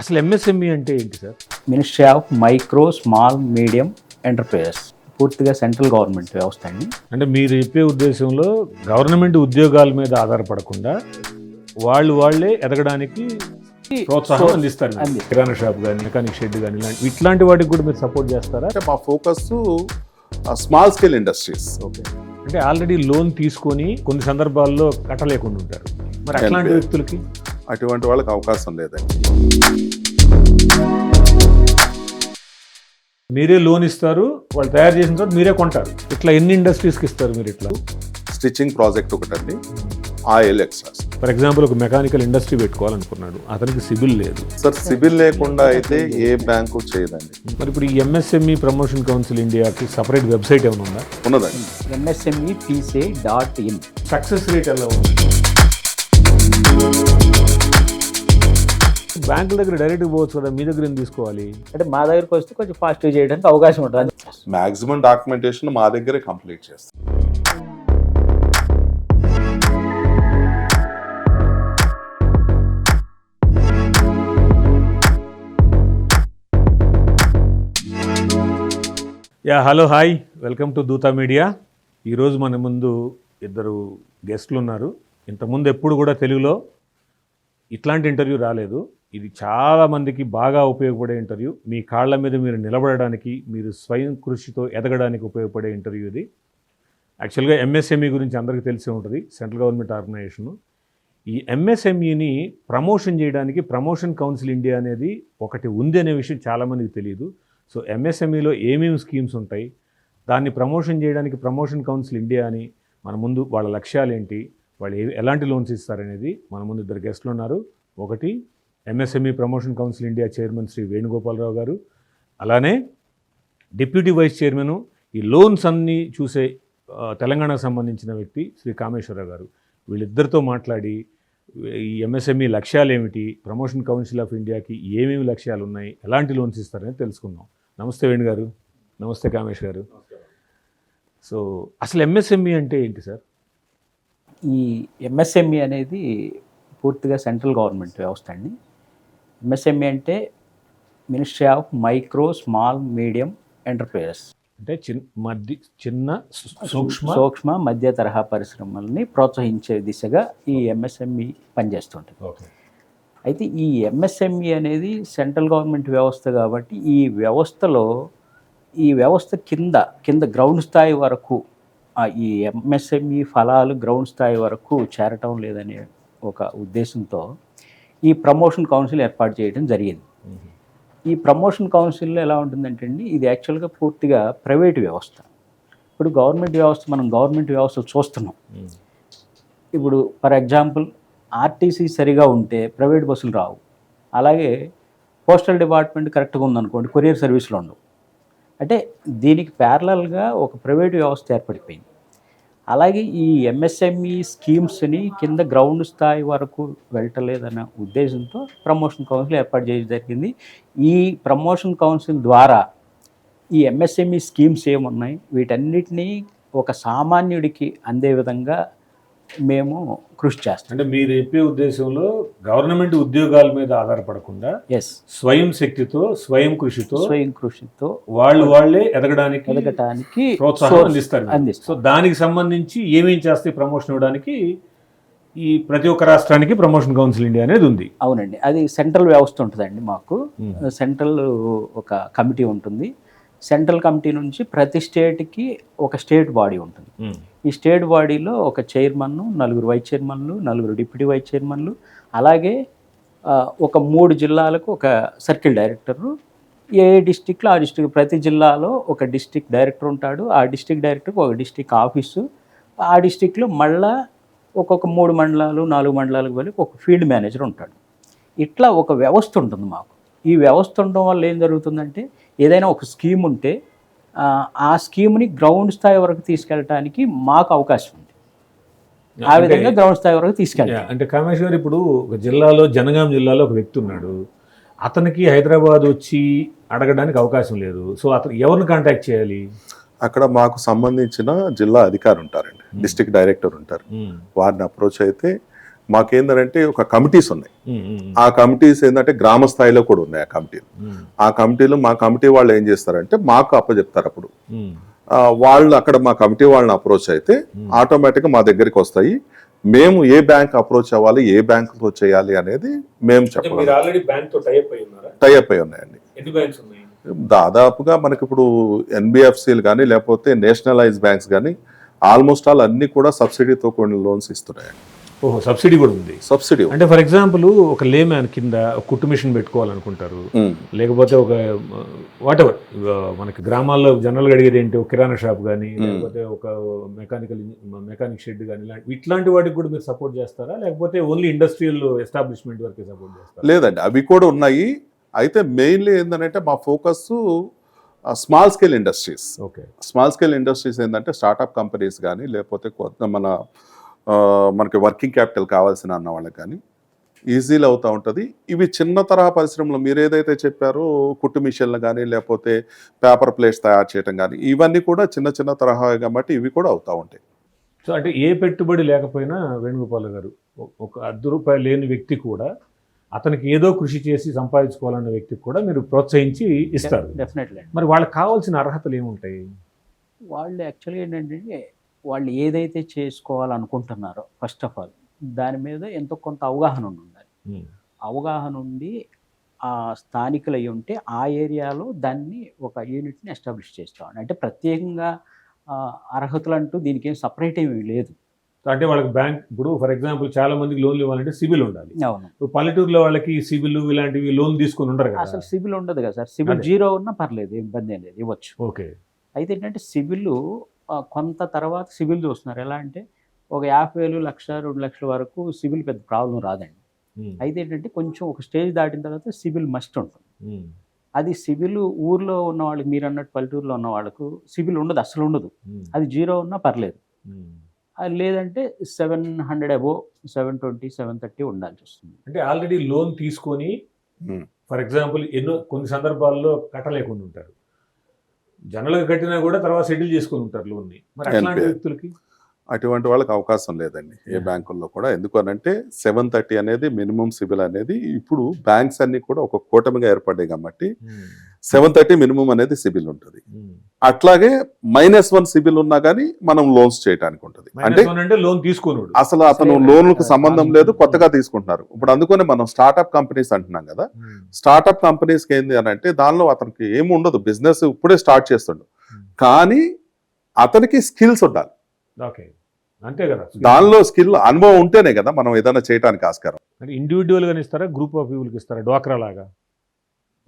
అసలు ఎంఎస్ఎంఈ అంటే ఏంటి sir? Ministry of micro small medium enterprises పూర్తిగా సెంట్రల్ గవర్నమెంట్ వ్యవస్థ అండి. అంటే మీరు చెప్పే ఉద్దేశంలో గవర్నమెంట్ ఉద్యోగాల మీద ఆధారపడకుండా వాళ్ళే ఎదగడానికి ప్రోత్సాహం అందిస్తారు. కిరాణా షాప్ కానీ, మెకానిక్ షెడ్ కానీ, ఇట్లాంటి వాటికి కూడా మీరు సపోర్ట్ చేస్తారా? అంటే మా focus small scale industries. Okay, అంటే ఆల్రెడీ లోన్ తీసుకొని కొన్ని సందర్భాల్లో కట్టలేకుండా ఉంటారు, మరి అట్లాంటి వ్యక్తులకి అటువంటి వాళ్ళకి అవకాశం లేదండి. మీరే లోన్ ఇస్తారు, వాళ్ళు తయారు చేసిన తర్వాత మీరే కొంటారు. ఇట్లా ఎన్ని ఇండస్ట్రీస్కి ఇస్తారు మీరు? ఇట్లా స్టిచ్చింగ్ ప్రాజెక్ట్ ఒకటండి, ఆయిల్ ఎక్స్ట్రాస్. ఫర్ ఎగ్జాంపుల్ ఒక మెకానికల్ ఇండస్ట్రీ పెట్టుకోవాలనుకున్నాడు, అతనికి సిబిల్ లేదు సార్, సిబిల్ లేకుండా అయితే ఏ బ్యాంకు చేయదండి. మరి ఇప్పుడు ఈ ఎంఎస్ఎంఈ ప్రమోషన్ కౌన్సిల్ ఇండియాకి సపరేట్ వెబ్సైట్ ఏమైనా ఉందా? ఉన్నదండి, msmepca.in. సక్సెస్ రేట్ ఎలా ఉంది? బ్యాంకుల దగ్గర డైరెక్ట్ పోవచ్చు కదా, మీ దగ్గర ఏం తీసుకోవాలి? అంటే మా దగ్గరకు వస్తే కొంచెం ఫాస్ట్గా చేయడానికి అవకాశం ఉంటుంది. మాక్సిమం డాక్యుమెంటేషన్ మా దగ్గరే కంప్లీట్ చేస్తాం. Hello, hi, welcome to Dootha media. ఈరోజు మన ముందు ఇద్దరు గెస్ట్లు ఉన్నారు. ఇంతకుముందు ఎప్పుడు కూడా తెలుగులో ఇట్లాంటి ఇంటర్వ్యూ రాలేదు. ఇది చాలామందికి బాగా ఉపయోగపడే ఇంటర్వ్యూ. మీ కాళ్ళ మీద మీరు నిలబడడానికి, మీరు స్వయం కృషితో ఎదగడానికి ఉపయోగపడే ఇంటర్వ్యూ ఇది. యాక్చువల్గా ఎంఎస్ఎంఈ గురించి అందరికీ తెలిసే ఉంటుంది, సెంట్రల్ గవర్నమెంట్ ఆర్గనైజేషను. ఈ ఎంఎస్ఎంఈని ప్రమోషన్ చేయడానికి ప్రమోషన్ కౌన్సిల్ ఇండియా అనేది ఒకటి ఉంది అనే విషయం చాలామందికి తెలియదు. సో ఎంఎస్ఎంఈలో ఏమేమి స్కీమ్స్ ఉంటాయి, దాన్ని ప్రమోషన్ చేయడానికి ప్రమోషన్ కౌన్సిల్ ఇండియా అని మన ముందు వాళ్ళ లక్ష్యాలు ఏంటి, వాళ్ళు ఎలాంటి లోన్స్ ఇస్తారనేది మన ముందు ఇద్దరు గెస్ట్లు ఉన్నారు. ఒకటి MSME promotion council India chairman Shri Venugopalarao గారు, అలానే డిప్యూటీ వైస్ చైర్మన్ ఈ లోన్స్ అన్నీ చూసే తెలంగాణకు సంబంధించిన వ్యక్తి శ్రీ కామేశ్వరరావు గారు. వీళ్ళిద్దరితో మాట్లాడి ఈ ఎంఎస్ఎంఈ లక్ష్యాలు ఏమిటి, ప్రమోషన్ కౌన్సిల్ ఆఫ్ ఇండియాకి ఏమేమి లక్ష్యాలు ఉన్నాయి, ఎలాంటి లోన్స్ ఇస్తారని తెలుసుకుందాం. నమస్తే వేణు గారు. నమస్తే కామేష్ గారు. సో అసలు ఎంఎస్ఎంఈ అంటే ఏంటి సార్? ఈ ఎంఎస్ఎంఈ అనేది పూర్తిగా సెంట్రల్ గవర్నమెంట్ వ్యవస్థ అండి. ఎంఎస్ఎంఈ అంటే ministry of micro small medium enterprises, అంటే చిన్న సూక్ష్మ మధ్య తరహా పరిశ్రమల్ని ప్రోత్సహించే దిశగా ఈ ఎంఎస్ఎంఈ పనిచేస్తుంటుంది. ఓకే, అయితే ఈ ఎంఎస్ఎంఈ అనేది సెంట్రల్ గవర్నమెంట్ వ్యవస్థ కాబట్టి ఈ వ్యవస్థ కింద గ్రౌండ్ స్థాయి వరకు ఈ ఎంఎస్ఎంఈ ఫలాలు గ్రౌండ్ స్థాయి వరకు చేరటం లేదనే ఒక ఉద్దేశంతో ఈ ప్రమోషన్ కౌన్సిల్ ఏర్పాటు చేయడం జరిగింది. ఈ ప్రమోషన్ కౌన్సిల్లో ఎలా ఉంటుందంటే అండి, ఇది యాక్చువల్గా పూర్తిగా ప్రైవేట్ వ్యవస్థ. ఇప్పుడు మనం గవర్నమెంట్ వ్యవస్థ చూస్తున్నాం. ఇప్పుడు ఫర్ ఎగ్జాంపుల్ ఆర్టీసీ సరిగా ఉంటే ప్రైవేట్ బస్సులు రావు. అలాగే పోస్టల్ డిపార్ట్మెంట్ కరెక్ట్గా ఉందనుకోండి, కొరియర్ సర్వీసులు ఉండవు. అంటే దీనికి ప్యారలల్గా ఒక ప్రైవేట్ వ్యవస్థ ఏర్పడిపోయింది. అలాగే ఈ ఎంఎస్ఎంఈ స్కీమ్స్ని కింద గ్రౌండ్ స్థాయి వరకు వెళ్ళటలేదన్న ఉద్దేశంతో ప్రమోషన్ కౌన్సిల్ ఏర్పాటు చేయడం జరిగింది. ఈ ప్రమోషన్ కౌన్సిల్ ద్వారా ఈ ఎంఎస్ఎంఈ స్కీమ్స్ ఏమున్నాయి వీటన్నిటినీ ఒక సామాన్యుడికి అందే విధంగా మేము కృషి చేస్తాం. అంటే మీరు చెప్పే ఉద్దేశంలో గవర్నమెంట్ ఉద్యోగాల మీద ఆధారపడకుండా స్వయం శక్తితో స్వయం కృషితో వాళ్ళే ఎదగడానికి ప్రోత్సాహం అందిస్తారు. సో దానికి సంబంధించి ఏమేం చేస్తే ప్రమోషన్ ఇవ్వడానికి ఈ ప్రతి ఒక్క రాష్ట్రానికి ప్రమోషన్ కౌన్సిల్ ఇండియా అనేది ఉంది. అవునండి, అది సెంట్రల్ వ్యవస్థ ఉంటుందండి. మాకు సెంట్రల్ ఒక కమిటీ ఉంటుంది. సెంట్రల్ కమిటీ నుంచి ప్రతి స్టేట్కి ఒక స్టేట్ బాడీ ఉంటుంది. ఈ స్టేట్ బాడీలో ఒక చైర్మన్, 4 వైస్ చైర్మన్లు, 4 డిప్యూటీ వైస్ చైర్మన్లు, అలాగే ఒక 3 జిల్లాలకు ఒక సర్కిల్ డైరెక్టరు, ఏ డిస్టిక్లో ఆ డిస్టిక్, ప్రతి జిల్లాలో ఒక డిస్టిక్ డైరెక్టర్ ఉంటాడు. ఆ డిస్టిక్ డైరెక్టర్కి ఒక డిస్టిక్ ఆఫీసు, ఆ డిస్టిక్లో మళ్ళా ఒక్కొక్క 3 మండలాలు 4 మండలాలకు వెళ్ళి ఒక ఫీల్డ్ మేనేజర్ ఉంటాడు. ఇట్లా ఒక వ్యవస్థ ఉంటుంది మాకు. ఈ వ్యవస్థ ఉండడం వల్ల ఏం జరుగుతుందంటే, ఏదైనా ఒక స్కీమ్ ఉంటే ఆ స్కీమ్ని గ్రౌండ్ స్థాయి వరకు తీసుకెళ్ళడానికి మాకు అవకాశం ఉంది. ఆ విధంగా గ్రౌండ్ స్థాయి వరకు తీసుకెళ్ళాలి. అంటే కామేష్ గారు, ఇప్పుడు ఒక జిల్లాలో, జనగాం జిల్లాలో ఒక వ్యక్తి ఉన్నాడు, అతనికి హైదరాబాద్ వచ్చి అడగడానికి అవకాశం లేదు. సో అతను ఎవరిని కాంటాక్ట్ చేయాలి? అక్కడ మాకు సంబంధించిన జిల్లా అధికారి ఉంటారండి, డిస్ట్రిక్ట్ డైరెక్టర్ ఉంటారు. వారిని అప్రోచ్ అయితే మాకేందంటే ఒక కమిటీస్ ఉన్నాయి. ఆ కమిటీస్ ఏంటంటే గ్రామ స్థాయిలో కూడా ఉన్నాయి. ఆ కమిటీలో మా కమిటీ వాళ్ళు ఏం చేస్తారంటే మాకు అప్పచెప్తారు. అప్పుడు వాళ్ళు అక్కడ మా కమిటీ వాళ్ళని అప్రోచ్ అయితే ఆటోమేటిక్గా మా దగ్గరికి వస్తాయి. మేము ఏ బ్యాంక్ అప్రోచ్ అవ్వాలి, ఏ బ్యాంకుతో చేయాలి అనేది మేము చెప్పగలం. టైఅప్ అయి ఉన్నాయండి. దాదాపుగా మనకి ఇప్పుడు ఎన్బిఎఫ్సిలు కానీ లేకపోతే నేషనలైజ్ బ్యాంక్స్ కానీ ఆల్మోస్ట్ ఆల్ అన్ని కూడా సబ్సిడీతో కొన్ని లోన్స్ ఇస్తున్నాయండి. ఓహో, సబ్సిడీ కూడా ఉంది. సబ్సిడీ అంటే ఫర్ ఎగ్జాంపుల్ ఒక లేమ్యాన్ కింద కుట్టు మిషన్ పెట్టుకోవాలనుకుంటారు, లేకపోతే ఒక వాటెవర్ మనకి గ్రామాల్లో జనరల్గా అడిగేది ఏంటి, ఒక కిరాణా షాప్ కానీ లేకపోతే ఒక మెకానిక్ షెడ్ కానీ ఇట్లాంటి వాటికి కూడా మీరు సపోర్ట్ చేస్తారా, లేకపోతే ఓన్లీ ఇండస్ట్రియల్ ఎస్టాబ్లిష్మెంట్ వరకే సపోర్ట్ చేస్తారా? లేదండి, అవి కూడా ఉన్నాయి. అయితే మెయిన్లీ ఏంటంటే మా focus small scale industries. Okay, small scale industries ఏంటంటే స్టార్టప్ కంపెనీస్ కానీ లేకపోతే కొత్త మనకి వర్కింగ్ క్యాపిటల్ కావాల్సిన అన్న వాళ్ళకి కానీ ఈజీలో అవుతూ ఉంటుంది. ఇవి చిన్న తరహా పరిశ్రమలు మీరు ఏదైతే చెప్పారో కుట్టు మిషన్లు కానీ లేకపోతే పేపర్ ప్లేట్స్ తయారు చేయడం కానీ ఇవన్నీ కూడా చిన్న చిన్న తరహా కాబట్టి ఇవి కూడా అవుతూ ఉంటాయి. సో అంటే ఏ పెట్టుబడి లేకపోయినా వేణుగోపాల్ గారు ఒక ₹10 లేని వ్యక్తి కూడా అతనికి ఏదో కృషి చేసి సంపాదించుకోవాలన్న వ్యక్తికి కూడా మీరు ప్రోత్సహించి ఇస్తారు. డెఫినెట్లీ. మరి వాళ్ళకి కావాల్సిన అర్హతలు ఏముంటాయి? వాళ్ళు యాక్చువల్గా ఏంటంటే వాళ్ళు ఏదైతే చేసుకోవాలనుకుంటున్నారో ఫస్ట్ ఆఫ్ ఆల్ దాని మీద ఎంతో కొంత అవగాహన ఉండాలి. అవగాహన ఉండి ఆ స్థానికులు అయి ఉంటే ఆ ఏరియాలో దాన్ని ఒక యూనిట్ని ఎస్టాబ్లిష్ చేస్తామండి. అంటే ప్రత్యేకంగా అర్హతలు అంటూ దీనికి ఏం సపరేట్ ఏమీ లేదు. అంటే వాళ్ళకి బ్యాంక్ ఇప్పుడు ఫర్ ఎగ్జాంపుల్ చాలా మందికి లోన్లు ఇవ్వాలంటే సిబిల్ ఉండాలి. అవును, పల్లెటూరులో వాళ్ళకి సిబిల్ ఇలాంటివి లోన్ తీసుకుని ఉండరు కదా. అసలు సిబిల్ ఉండదు కదా సార్. సిబిల్ 0 ఉన్నా పర్లేదు, ఇబ్బంది ఏం లేదు, ఇవ్వచ్చు. ఓకే. అయితే ఏంటంటే సిబిల్ కొంత తర్వాత సిబిల్ చూస్తున్నారు. ఎలా అంటే ఒక 50,000, 1,00,000, 2,00,000 వరకు సిబిల్ పెద్ద ప్రాబ్లం రాదండి. అయితే ఏంటంటే కొంచెం ఒక స్టేజ్ దాటిన తర్వాత సిబిల్ మస్ట్ ఉంటుంది. అది సిబిల్ ఊర్లో ఉన్న వాళ్ళకి, మీరు అన్నట్టు పల్లెటూరులో ఉన్న వాళ్ళకు సిబిల్ ఉండదు, అసలు ఉండదు. అది 0 ఉన్నా పర్లేదు. అది లేదంటే 700 అబోవ్ 720, 730 ఉండాల్సి వస్తుంది. అంటే ఆల్రెడీ లోన్ తీసుకొని ఫర్ ఎగ్జాంపుల్ కొన్ని సందర్భాల్లో కట్టలేకుండా ఉంటారు. జనరల్గా కట్టినా కూడా తర్వాత సెటిల్ చేసుకుని ఉంటారు లోన్ని. మరి అట్లాంటి వ్యక్తులకి అటువంటి వాళ్ళకి అవకాశం లేదండి ఏ బ్యాంకుల్లో కూడా. ఎందుకు అనంటే 730 అనేది మినిమం సిబిల్ అనేది ఇప్పుడు బ్యాంక్స్ అన్ని కూడా ఒక కూటమిగా ఏర్పడ్డాయి కాబట్టి 730 మినిమం అనేది సిబిల్ ఉంటుంది. అట్లాగే -1 సిబిల్ ఉన్నా కానీ మనం లోన్స్ చేయడానికి ఉంటుంది. అంటే లోన్ తీసుకున్నాడు, అసలు అతను లోన్లకు సంబంధం లేదు, కొత్తగా తీసుకుంటున్నారు. ఇప్పుడు అందుకనే మనం స్టార్ట్అప్ కంపెనీస్ అంటున్నాం కదా. స్టార్ట్అప్ కంపెనీస్కి ఏంది అని అంటే దానిలో అతనికి ఏమి ఉండదు, బిజినెస్ ఇప్పుడే స్టార్ట్ చేస్తుండు, కానీ అతనికి స్కిల్స్ ఉండాలి. ఓకే, అంతే కదా. దానిలో స్కిల్ అనుభవం ఉంటేనే కదా మనం ఏదైనా చేయడానికి ఆస్కారం. అంటే ఇండివిజువల్ గా ఇస్తారా, గ్రూప్ ఆఫ్ పీపుల్కి ఇస్తారా, డ్వాక్రా లాగా?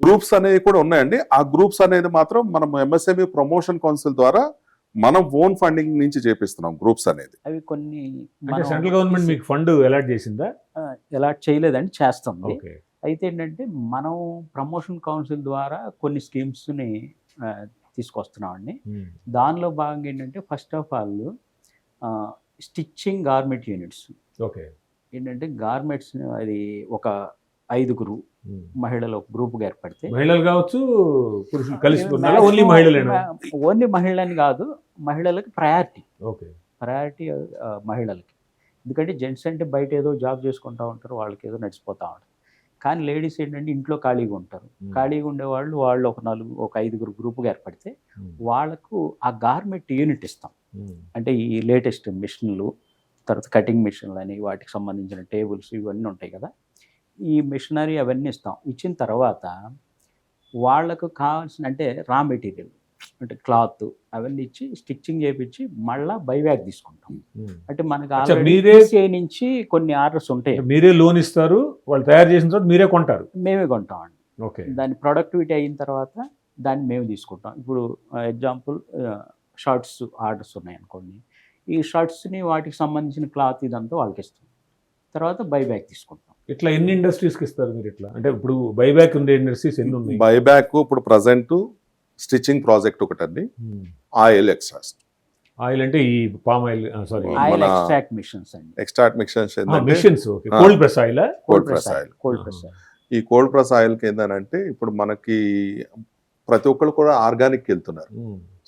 గ్రూప్స్ అనేవి కూడా ఉన్నాయండి. ఆ గ్రూప్స్ అనేది మాత్రం మనం ఎంఎస్ఎంఈ ప్రమోషన్ కౌన్సిల్ ద్వారా మనం ఓన్ ఫండింగ్ నుంచి చేపిస్తున్నాం గ్రూప్స్ అనేది. అవి కొన్ని సెంట్రల్ గవర్నమెంట్ మీకు ఫండ్ అలాట్ చేసిందా? అలాట్ చేయలేదండి, చేస్తుంది. అయితే ఏంటంటే మనం ప్రమోషన్ కౌన్సిల్ ద్వారా కొన్ని స్కీమ్స్ని తీసుకొస్తున్నామండి. దానిలో భాగంగా ఏంటంటే first of all stitching garment units. Okay, ఏంటంటే గార్మెంట్స్ అది ఒక 5 మహిళలు ఒక గ్రూప్గా ఏర్పడితే, మహిళలు కావచ్చు పురుషులు కలిసి, ఓన్లీ మహిళలేనా? ఓన్లీ మహిళలని కాదు, మహిళలకి ప్రయారిటీ. ఓకే, ప్రయారిటీ మహిళలకి. ఎందుకంటే జెంట్స్ అంటే బయట ఏదో జాబ్ చేసుకుంటూ ఉంటారు, వాళ్ళకి ఏదో నడిచిపోతూ ఉంటారు. కానీ లేడీస్ ఏంటంటే ఇంట్లో ఖాళీగా ఉంటారు. ఖాళీగా ఉండేవాళ్ళు ఒక 5 గ్రూపుగా ఏర్పడితే వాళ్ళకు ఆ గార్మెంట్ యూనిట్ ఇస్తాం. అంటే ఈ లేటెస్ట్ మిషన్లు, తర్వాత కటింగ్ మిషన్లు అని వాటికి సంబంధించిన టేబుల్స్ ఇవన్నీ ఉంటాయి కదా, ఈ మిషనరీ అవన్నీ ఇస్తాం. ఇచ్చిన తర్వాత వాళ్లకు కావాల్సిన అంటే రా మెటీరియల్ అంటే క్లాత్ అవన్నీ ఇచ్చి స్టిచ్చింగ్ చేయించి మళ్ళీ బైబ్యాక్ తీసుకుంటాం. అంటే మనకు ఆల్రెడీ నుంచి కొన్ని ఆర్డర్స్ ఉంటాయి. మీరే లోన్ ఇస్తారు, వాళ్ళు తయారు చేసిన తర్వాత మీరే కొంటారు? మేమే కొంటామండి. ఓకే, దాని ప్రొడక్టివిటీ అయిన తర్వాత దాన్ని మేము తీసుకుంటాం. ఇప్పుడు ఎగ్జాంపుల్ షర్ట్స్ ఆర్డర్స్ ఉన్నాయనుకోండి, ఈ షర్ట్స్ని వాటికి సంబంధించిన క్లాత్ ఇదంతా వాళ్ళకి ఇస్తాం, తర్వాత బైబ్యాక్ తీసుకుంటాం. ఇట్లా ఎన్ని ఇండస్ట్రీస్కి ఇస్తారు మీరు? ఇట్లా అంటే ఇప్పుడు బైబ్యాక్ ఉండే ఇండస్ట్రీస్ ఎన్ని ఉన్నాయి? బైబ్యాక్ ఇప్పుడు ప్రజెంట్ స్టిచ్చింగ్ ప్రాజెక్ట్ ఒకటండి, ఆయిల్ ఎక్స్ట్రాక్ట్. ఆయిల్ అంటే ఈ palm oil, sorry oil extract machines అండి. Extract machines machines. Okay, cold press oil. Cold press oil. ఈ కోల్డ్ ప్రెస్ ఆయిల్కి ఏంటంటే ఇప్పుడు మనకి ప్రతి ఒక్కరు కూడా ఆర్గానిక్ వెళ్తున్నారు.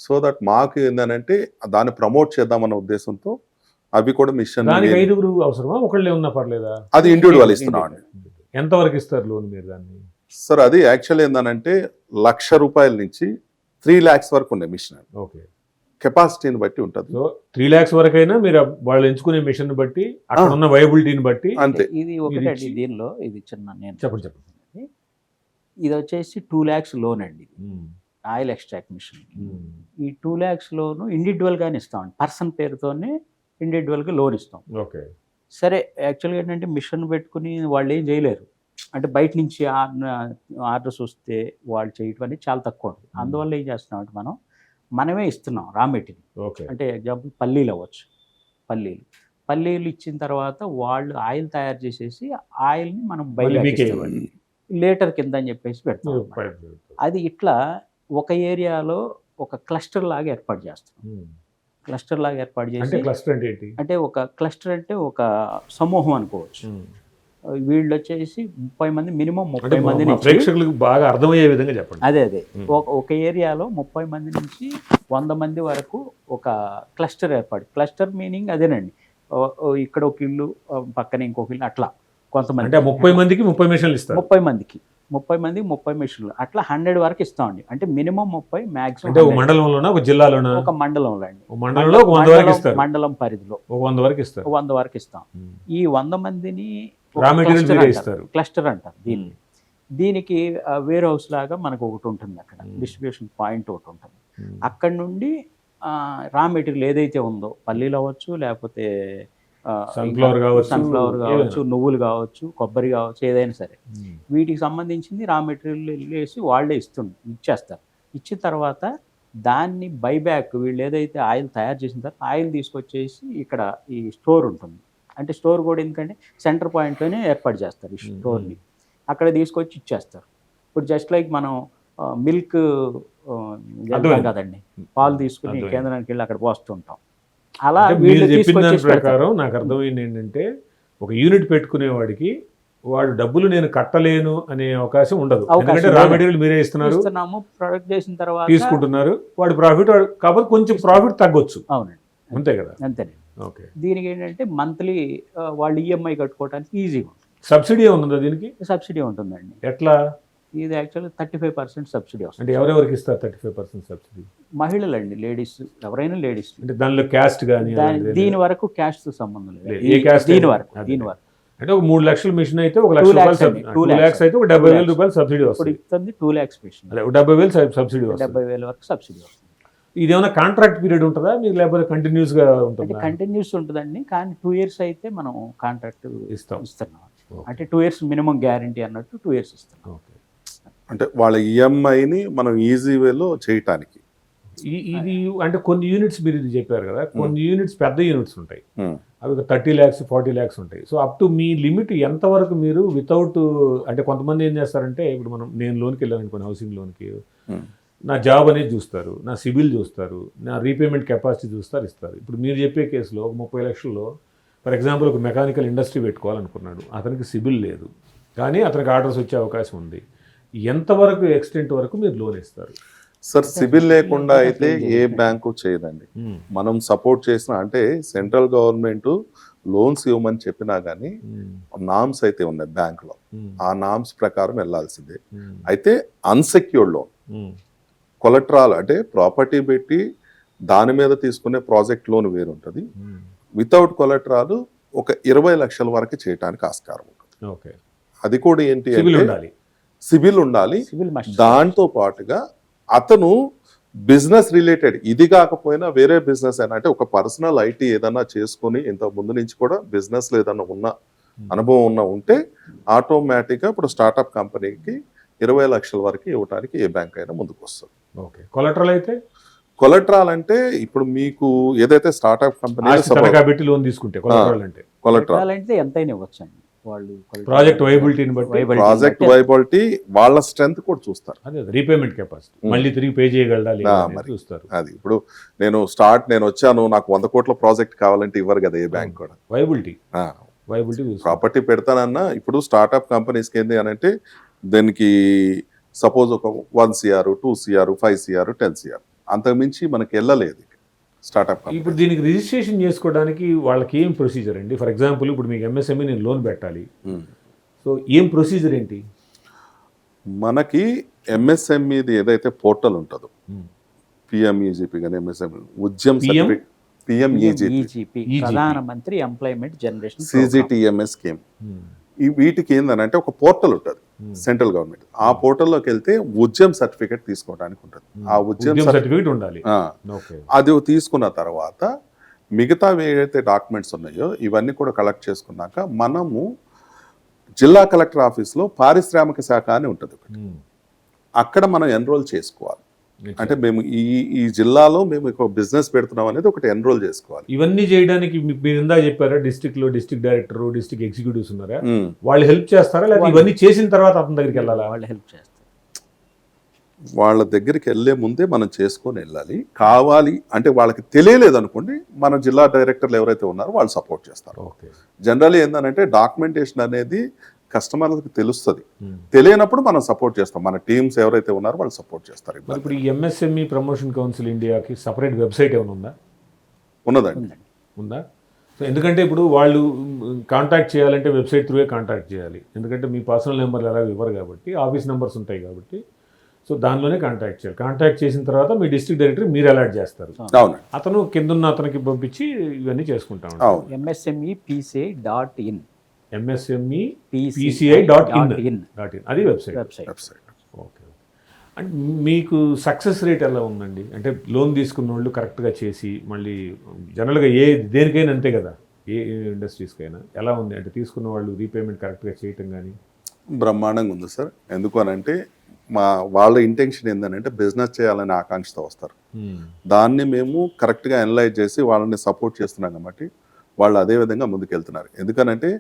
సో దట్ మాకు ఏంటంటే దాన్ని ప్రమోట్ చేద్దామన్న ఉద్దేశంతో అవి కూడా మిషన్ దానికి 5 అవసరమా, ఒకళ్ళే ఉన్నా పర్లేదా? అది ఇండివిజువల్ ఇస్తున్నాం అండి. ఎంతవరకు ఇస్తారు లోన్ మీరు దాన్ని? సార్ అది యాక్చువల్ ఏంటంటే ₹1,00,000 నుంచి 3 lakhs వరకు ఉన్నాయి మిషన్. ఓకే, కెపాసిటీని బట్టి ఉంటుంది. సో 3 lakhs వరకైనా మీరు వాళ్ళు ఎంచుకునే మిషన్ బట్టి, అక్కడ ఉన్న వైబిలిటీని బట్టి. అంతే. ఇది ఒకటండి, దీనిలో ఇది చిన్న నేను చెప్పండి. ఇది వచ్చేసి 2 lakhs లోన్ అండి, ఆయిల్ ఎక్స్ట్రాక్ట్ మిషన్. ఈ 2 lakhs లోను ఇండివిజువల్గానే ఇస్తామండి, పర్సన్ పేరుతోనే ఇండివిజువల్గా లోన్ ఇస్తాం. ఓకే, సరే, యాక్చువల్గా ఏంటంటే మిషన్ పెట్టుకుని వాళ్ళు ఏం చేయలేరు, అంటే బయట నుంచి ఆర్డర్స్ వస్తే వాళ్ళు చేయటం అనేది చాలా తక్కువ ఉంటుంది. అందువల్ల ఏం చేస్తున్నామంటే మనమే ఇస్తున్నాం రా మెటీరియల్. ఓకే, అంటే ఎగ్జాంపుల్ పల్లీలు అవ్వచ్చు, పల్లీలు ఇచ్చిన తర్వాత వాళ్ళు ఆయిల్ తయారు చేసేసి ఆయిల్ని మనం బయట లీటర్ కింద అని చెప్పేసి పెడతాం. అది ఇట్లా ఒక ఏరియాలో ఒక క్లస్టర్ లాగా ఏర్పాటు చేస్తాం. క్లస్టర్ లాగా ఏర్పాటు చేసి, అంటే ఒక క్లస్టర్ అంటే ఒక సమూహం అనుకోవచ్చు. వీళ్ళు వచ్చేసి 30 మంది, మినిమం 30 మంది ప్రేక్షకులకు బాగా అర్థమయ్యే విధంగా చెప్పండి. అదే ఒక ఏరియాలో 30 మంది నుంచి 100 మంది వరకు ఒక క్లస్టర్ ఏర్పాటు. క్లస్టర్ మీనింగ్ అదేనండి, ఇక్కడ ఒక ఇల్లు, పక్కన ఇంకొక ఇల్లు, అట్లా కొంతమంది. అంటే 30 మందికి 30 మిషన్లు ఇస్తారు. 30 మందికి 30 మిషన్లు, అట్లా 100 వరకు ఇస్తామండి. అంటే మినిమం 30, మ్యాక్సిమం. అంటే ఒక మండలంలోనా, ఒక జిల్లాలోనా? ఒక మండలంలో అండి, మండలంలో 100 వరకు ఇస్తారు. మండలం పరిధిలో 100 వరకు ఇస్తారు. 100 వరకు ఇస్తాం. ఈ 100 మందిని క్లస్టర్ అంటారు దీనికి వేర్ హౌస్ లాగా మనకు ఒకటి ఉంటుంది, అక్కడ డిస్ట్రిబ్యూషన్ పాయింట్ ఒకటి ఉంటుంది. అక్కడ నుండి రా మెటీరియల్ ఏదైతే ఉందో, పల్లీలు అవ్వచ్చు, లేకపోతే సన్ఫ్లవర్ కావచ్చు, నువ్వులు కావచ్చు, కొబ్బరి కావచ్చు, ఏదైనా సరే వీటికి సంబంధించింది రా మెటీరియల్ వెళ్ళేసి వాళ్ళే ఇచ్చేస్తారు. ఇచ్చిన తర్వాత దాన్ని బైబ్యాక్, వీళ్ళు ఏదైతే ఆయిల్ తయారు చేసిన తర్వాత ఆయిల్ తీసుకొచ్చేసి ఇక్కడ ఈ స్టోర్ ఉంటుంది. అంటే స్టోర్ కూడా ఎందుకంటే సెంటర్ పాయింట్లోనే ఏర్పాటు చేస్తారు ఈ స్టోర్ని, అక్కడ తీసుకొచ్చి ఇచ్చేస్తారు. ఇప్పుడు జస్ట్ లైక్ మనం మిల్క్ వెళ్తాం కదండి, పాలు తీసుకుని కేంద్రానికి వెళ్ళి అక్కడ పోస్తుంటాం, అలా వీళ్ళు చెప్పిన దాని ప్రకారం నాకు అర్థమైంది ఏంటంటే, ఒక యూనిట్ పెట్టుకునేవాడికి వాడు డబ్బులు నేను కట్టలేను అనే అవకాశం ఉండదు. ఎందుకంటే రా మెటీరియల్ మీరే ఇస్తున్నాము, ప్రొడక్ట్ చేసిన తర్వాత తీసుకుంటున్నారు, వాడి ప్రాఫిట్ కాబట్టి కొంచెం ప్రాఫిట్ తగ్గొచ్చు. అవునండి, అంతే కదా? అంతేనండి. ఓకే, దీనికి ఏంటంటే మంత్లీ వాళ్ళు ఈఎంఐ కట్టుకోవడానికి ఈజీగా ఉంటుంది. సబ్సిడీ ఉందా దీనికి? సబ్సిడీ ఉంటుందండి. ఎట్లా? ఇది యాక్చువల్లీ 35% సబ్సిడీ వస్తుంది. అంటే ఎవరెవరికి ఇస్తారు 35% సబ్సిడీ? మహిళలండి, లేడీస్, ఎవరైనా లేడీస్. అంటే దానిలో క్యాస్ట్ కానీ? దీని వరకు క్యాస్ట్ సంబంధం లేదు. ఏ క్యాస్ట్? దీని వరకు అంటే ఒక 3 లక్షల మిషన్ అయితే ₹1,00,000, 2 lakhs అయితే ఒక ₹70,000 సబ్సిడీ వస్తుంది. ఇప్పుడు 2 lakhs మిషన్, 70,000 సబ్సిడీ వస్తుంది. 70,000 వరకు సబ్సిడీ వస్తుంది. ఇది ఏమైనా కాంట్రాక్ట్ పీరియడ్ ఉంటుందా మీకు, లేకపోతే కంటిన్యూస్ గా ఉంటుందా? కంటిన్యూస్ ఉంటుందండి, కానీ 2 years అయితే మనం కాంట్రాక్ట్ ఇస్తున్నాం. అంటే 2 years మినిమం గ్యారంటీ అన్నట్టు 2 years ఇస్తున్నాం. అంటే వాళ్ళ ఈఎంఐని మనం ఈజీ వేలో చేయటానికి. ఇది అంటే కొన్ని యూనిట్స్ మీరు ఇది చెప్పారు కదా, కొన్ని యూనిట్స్ పెద్ద యూనిట్స్ ఉంటాయి, అవి 30 lakhs 40 lakhs ఉంటాయి. So up to me limit ఎంతవరకు మీరు వితౌట్, అంటే కొంతమంది ఏం చేస్తారంటే, ఇప్పుడు నేను లోన్కి వెళ్ళాను అనుకోండి, హౌసింగ్ లోన్కి, నా జాబ్ అనేది చూస్తారు, నా సిబిల్ చూస్తారు, నా రీపేమెంట్ కెపాసిటీ చూస్తారు, ఇస్తారు. ఇప్పుడు మీరు చెప్పే కేసులో 30 లక్షల్లో ఫర్ ఎగ్జాంపుల్ ఒక మెకానికల్ ఇండస్ట్రీ పెట్టుకోవాలనుకున్నాడు, అతనికి సిబిల్ లేదు, కానీ అతనికి ఆర్డర్స్ వచ్చే అవకాశం ఉంది. ఎంతవరకు ఎక్స్టెంట్ వరకు మీరు లోన్ ఇస్తారు? సార్, సిబిల్ లేకుండా అయితే ఏ బ్యాంకు చేయదండి. మనం సపోర్ట్ చేసిన, అంటే సెంట్రల్ గవర్నమెంట్ లోన్స్ ఇవ్వమని చెప్పినా కానీ నామ్స్ అయితే ఉన్నాయి బ్యాంకులో, ఆ నామ్స్ ప్రకారం వెళ్ళాల్సిందే. అయితే అన్సెక్యూర్డ్ లోన్, కొలట్రాల్ అంటే ప్రాపర్టీ పెట్టి దాని మీద తీసుకునే ప్రాజెక్ట్ లోన్ వేరు ఉంటుంది. వితౌట్ కొలట్రాల్ ఒక 20 లక్షల వరకు చేయడానికి ఆస్కారం ఉంటుంది. అది కూడా ఏంటి అంటే సిబిల్ ఉండాలి. దాంతో పాటుగా అతను బిజినెస్ రిలేటెడ్, ఇది కాకపోయినా వేరే బిజినెస్ అయినా, అంటే ఒక పర్సనల్ ఐటీ ఏదైనా చేసుకుని ఇంత ముందు నుంచి కూడా బిజినెస్ లో ఏదైనా ఉన్న అనుభవం ఉంటే ఆటోమేటిక్గా ఇప్పుడు స్టార్ట్అప్ కంపెనీకి 20 లక్షల వరకు ఇవ్వడానికి ఏ బ్యాంక్ అయినా ముందుకు వస్తుంది. ఓకే, కొలట్రల్ అయితే? కొలట్రాల్ అంటే ఇప్పుడు మీకు ఏదైతే స్టార్ట్అప్ కంపెనీ లోన్ తీసుకుంటే కొలట్రాల్ అంటే ఎంతైనా ఇవ్వచ్చండి. వాళ్ళు ప్రాజెక్ట్ వైబిలిటీని బట్టి, ప్రాజెక్ట్ వైబిలిటీ వాళ్ళ స్ట్రెంత్ కూడా చూస్తారు. అదే రీపేమెంట్ కెపాసిటీ, మళ్ళీ తిరిగి పే చేయగలడా చూస్తారు. అది ఇప్పుడు నేను వచ్చాను, నాకు 100 కోట్ల ప్రాజెక్ట్ కావాలంటే ఇవ్వరు కదా ఏ బ్యాంక్ కూడా. వైబిలిటీ ప్రాపర్టీ పెడతానన్నా ఇప్పుడు స్టార్ట్అప్ కంపెనీస్కి ఏంటి అని అంటే, దానికి సపోజ్ ఒక 1 CR 2 CR 5 CR 10 CR అంతకుమించి మనకి వెళ్ళలేదు. Startup company. ఇప్పుడు దీనికి రిజిస్ట్రేషన్ చేసుకోవడానికి వాళ్ళకి ఏం ప్రొసీజర్ అండి? ఫర్ ఎగ్జాంపుల్ ఇప్పుడు మీకు ఎంఎస్ఎంఈ నేను లోన్ పెట్టాలి, సో ఏం ప్రొసీజర్ ఏంటి? మనకి ఎంఎస్ఎంఈది ఏదైతే పోర్టల్ ఉంటుందో పిఎంఈజీపీ కానీ ఎంఎస్ఎంఈ ఉద్యమ్ సర్టిఫికేట్ పిఎంఈజీపీ ప్రధానమంత్రి ఎంప్లాయ్మెంట్ జనరేషన్ సిజిటిఎంఎస్ స్కీమ్, ఈ వీటికి ఏంటంటే ఒక పోర్టల్ ఉంటుంది సెంట్రల్ గవర్నమెంట్. ఆ పోర్టల్లోకి వెళ్తే ఉద్యమ్ సర్టిఫికేట్ తీసుకోవడానికి ఉంటుంది. ఆ ఉద్యమ్ సర్టిఫికేట్ ఉండాలి. అది తీసుకున్న తర్వాత మిగతా ఏవైతే డాక్యుమెంట్స్ ఉన్నాయో ఇవన్నీ కూడా కలెక్ట్ చేసుకున్నాక మనము జిల్లా కలెక్టర్ ఆఫీస్లో పారిశ్రామిక శాఖ అని ఉంటుంది ఒకటి, అక్కడ మనం ఎన్రోల్ చేసుకోవాలి. అంటే మేము ఈ జిల్లాలో మేము ఒక బిజినెస్ పెడుతున్నాం అనేది ఒకటి ఎన్రోల్ చేసుకోవాలి. ఇవన్నీ చేయడానికి మీరు ఇందా చెప్పారా డిస్ట్రిక్ట్ లో డిస్ట్రిక్ట్ డైరెక్టర్, డిస్ట్రిక్ట్ ఎగ్జిక్యూటివ్స్ ఉన్నారా, వాళ్ళు హెల్ప్ చేస్తారా లేదా ఇవన్నీ చేసిన తర్వాత అతని దగ్గరికి వెళ్ళాలా? వాళ్ళు హెల్ప్ చేస్తారు. వాళ్ళ దగ్గరికి వెళ్ళే ముందే మనం చేసుకొని వెళ్ళాలి. కావాలి అంటే వాళ్ళకి తెలియలేదు అనుకోండి, మన జిల్లా డైరెక్టర్లు ఎవరైతే ఉన్నారో వాళ్ళు సపోర్ట్ చేస్తారు. జనరల్లీ ఏంటంటే డాక్యుమెంటేషన్ అనేది కస్టమర్లకు తెలుస్తుంది, తెలియనప్పుడు మనం సపోర్ట్ చేస్తాం. మన టీమ్స్ ఎవరైతే ఉన్నారో వాళ్ళు సపోర్ట్ చేస్తారు. ఇప్పుడు ఈ ఎంఎస్ఎంఈ ప్రమోషన్ కౌన్సిల్ ఇండియాకి సపరేట్ వెబ్సైట్ ఏమైనా ఉందా? ఉన్నదండి. ఉందా? సో ఎందుకంటే ఇప్పుడు వాళ్ళు కాంటాక్ట్ చేయాలంటే వెబ్సైట్ త్రూవే కాంటాక్ట్ చేయాలి, ఎందుకంటే మీ పర్సనల్ నెంబర్లు ఎలా ఇవ్వరు కాబట్టి, ఆఫీస్ నెంబర్స్ ఉంటాయి కాబట్టి. సో దానిలోనే కాంటాక్ట్ చేయాలి. కాంటాక్ట్ చేసిన తర్వాత మీ డిస్ట్రిక్ట్ డైరెక్టర్ మీరు అలాట్ చేస్తారు, అతను కింద అతనికి పంపించి ఇవన్నీ చేసుకుంటా ఉంటారు. MSMEPCI.in MSMEPCI.in అది వెబ్సైట్. ఓకే. అంటే మీకు సక్సెస్ రేట్ ఎలా ఉందండి? అంటే లోన్ తీసుకున్న వాళ్ళు కరెక్ట్గా చేసి మళ్ళీ జనరల్గా దేనికైనా అంతే కదా, ఏ ఇండస్ట్రీస్కైనా ఎలా ఉంది అంటే తీసుకున్న వాళ్ళు రీపేమెంట్ కరెక్ట్గా చేయటం కానీ? బ్రహ్మాండంగా ఉంది సార్. ఎందుకు అని అంటే వాళ్ళ ఇంటెన్షన్ ఏంటంటే బిజినెస్ చేయాలనే ఆకాంక్షతో వస్తారు. దాన్ని మేము కరెక్ట్గా అనలైజ్ చేసి వాళ్ళని సపోర్ట్ చేస్తున్నాం కాబట్టి వాళ్ళు అదే విధంగా ముందుకెళ్తున్నారు. ఎందుకనంటే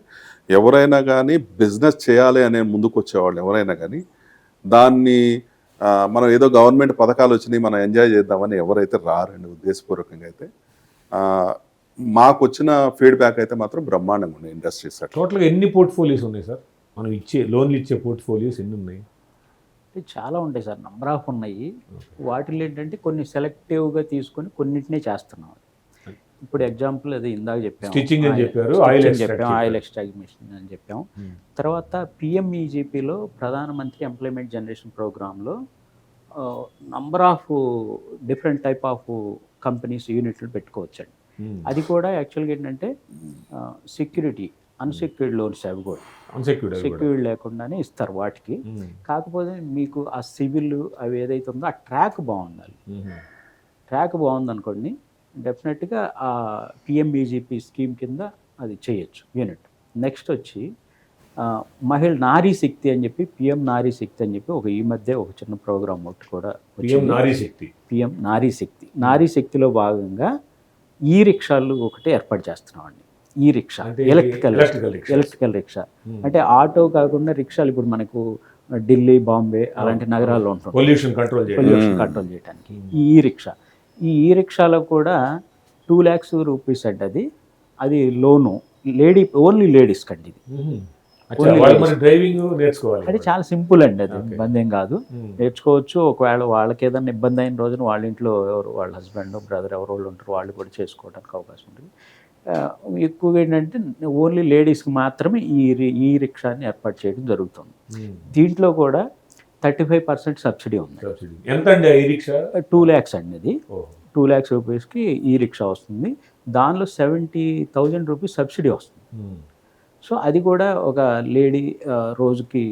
ఎవరైనా కానీ బిజినెస్ చేయాలి అనే ముందుకు వచ్చేవాళ్ళు ఎవరైనా కానీ దాన్ని మనం ఏదో గవర్నమెంట్ పథకాలు వచ్చినాయి మనం ఎంజాయ్ చేద్దామని ఎవరైతే రారండి ఉద్దేశపూర్వకంగా. అయితే మాకు వచ్చిన ఫీడ్బ్యాక్ అయితే మాత్రం బ్రహ్మాండంగా ఉన్నాయి ఇండస్ట్రీస్. టోటల్గా ఎన్ని పోర్ట్ఫోలియోస్ ఉన్నాయి సార్? మనం లోన్లు ఇచ్చే పోర్ట్ఫోలియోస్ ఎన్ని ఉన్నాయి? చాలా ఉంటాయి సార్, నంబర్ ఆఫ్ ఉన్నాయి. వాటిలో ఏంటంటే కొన్ని సెలెక్టివ్గా తీసుకొని కొన్నింటినే చేస్తున్నాం. ఇప్పుడు ఎగ్జాంపుల్ అది ఇందాక చెప్పాము, స్టిచ్చింగ్ అని చెప్పారు, ఆయిల్ ఎక్స్ట్రాక్ట్ మిషన్ అని చెప్పాము. తర్వాత పిఎంఈజీపీలో ప్రధానమంత్రి ఎంప్లాయ్మెంట్ జనరేషన్ ప్రోగ్రాంలో number of different type of companies యూనిట్లు పెట్టుకోవచ్చండి. అది కూడా యాక్చువల్గా ఏంటంటే సెక్యూరిటీ అన్సెక్యూర్డ్ లోన్స్, అవి కూడా సెక్యూర్డ్ లేకుండానే ఇస్తారు వాటికి. కాకపోతే మీకు ఆ సివిల్ అవి ఏదైతే ఉందో ఆ ట్రాక్ బాగుండాలి. ట్రాక్ బాగుందనుకోండి డెఫినెట్గా ఆ పిఎంబీజీపీ స్కీమ్ కింద అది చేయొచ్చు యూనిట్. నెక్స్ట్ వచ్చి నారీ శక్తి అని చెప్పి పిఎం నారీ శక్తి అని చెప్పి ఈ మధ్య ఒక చిన్న ప్రోగ్రామ్ ఒకటి కూడా పిఎం నారీ శక్తిలో భాగంగా ఈ రిక్షాలు ఒకటి ఏర్పాటు చేస్తున్నామండి. ఈ రిక్షా ఎలక్ట్రికల్ రిక్షా అంటే ఆటో కాకుండా రిక్షాలు ఇప్పుడు మనకు ఢిల్లీ, బాంబే అలాంటి నగరాల్లో ఉంటుంది పొల్యూషన్ కంట్రోల్ చేయడానికి ఈ రిక్షాలో కూడా 2 lakhs rupees అండి. అది లోను ఓన్లీ లేడీస్ కండి. అది చాలా సింపుల్ అండి, అది ఇబ్బంది ఏం కాదు, నేర్చుకోవచ్చు. ఒకవేళ వాళ్ళకి ఏదైనా ఇబ్బంది అయిన రోజున వాళ్ళ ఇంట్లో వాళ్ళ హస్బెండ్ బ్రదర్ ఎవరు ఉంటారు వాళ్ళు కూడా చేసుకోవడానికి అవకాశం ఉంటుంది. ఎక్కువగా ఏంటంటే ఓన్లీ లేడీస్కి మాత్రమే ఈ రిక్షాని ఏర్పాటు చేయడం జరుగుతుంది. దీంట్లో కూడా 35% సబ్సిడీ ఉంది. ఎంత అండి ఈ రిక్షా? 2 lakhs అండి. అది 2 lakhs రూపీస్కి ఈ రిక్షా వస్తుంది. దానిలో 70,000 రూపీస్ సబ్సిడీ వస్తుంది. సో అది కూడా ఒక లేడీ రోజుకి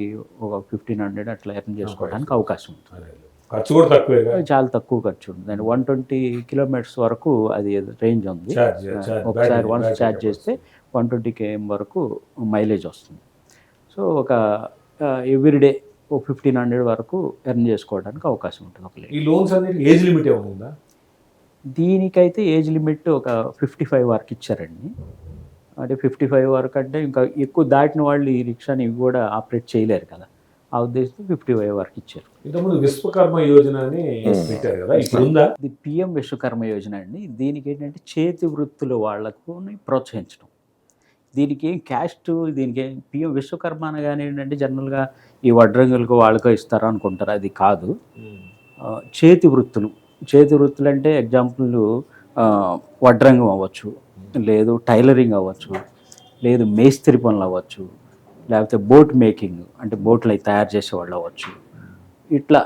ఒక 1,500 అట్లా ఎర్న్ చేసుకోవడానికి అవకాశం ఉంటుంది. ఖర్చు కూడా తక్కువే, చాలా తక్కువ ఖర్చు ఉంటుంది. 120 kilometers వరకు అది రేంజ్ ఉంది. ఒకసారి వన్స్ ఛార్జ్ చేస్తే 120 km వరకు మైలేజ్ వస్తుంది. సో ఒక ఎవ్రీడే 1,500 వరకు ఎర్న్ చేసుకోవడానికి అవకాశం ఉంటుంది. ఒక ఈ లోన్స్ అనేది ఏజ్ లిమిట్ ఏమైనా ఉందా? దీనికైతే ఏజ్ లిమిట్ ఒక 55 వరకు ఇచ్చారండి. అంటే 55 వరకు అంటే ఇంకా ఎక్కువ దాటిన వాళ్ళు ఈ రిక్షాని కూడా ఆపరేట్ చేయలేరు కదా, ఆ ఉద్దేశంతో 55 వరకు ఇచ్చారు. ఇంతకుముందు విశ్వకర్మ యోజన అని పెట్టారు కదా, ఇప్పుడు ఉందా? ఇది పిఎం విశ్వకర్మ యోజన అండి. దీనికి ఏంటంటే చేతి వృత్తుల వాళ్లకు ప్రోత్సహించడం. దీనికి ఏం క్యాస్ట్, దీనికి ఏం పిఎం విశ్వకర్మ అనగానే ఏంటంటే జనరల్గా ఈ వడ్రంగులకు వాళ్ళకో ఇస్తారా అనుకుంటారు, అది కాదు. చేతి వృత్తులు అంటే ఎగ్జాంపుల్ వడ్రంగం అవ్వచ్చు, లేదు టైలరింగ్ అవ్వచ్చు, లేదు మేస్త్రి పనులు అవ్వచ్చు, లేకపోతే బోట్ మేకింగ్ అంటే బోట్లు అవి తయారు చేసేవాళ్ళు అవ్వచ్చు, ఇట్లా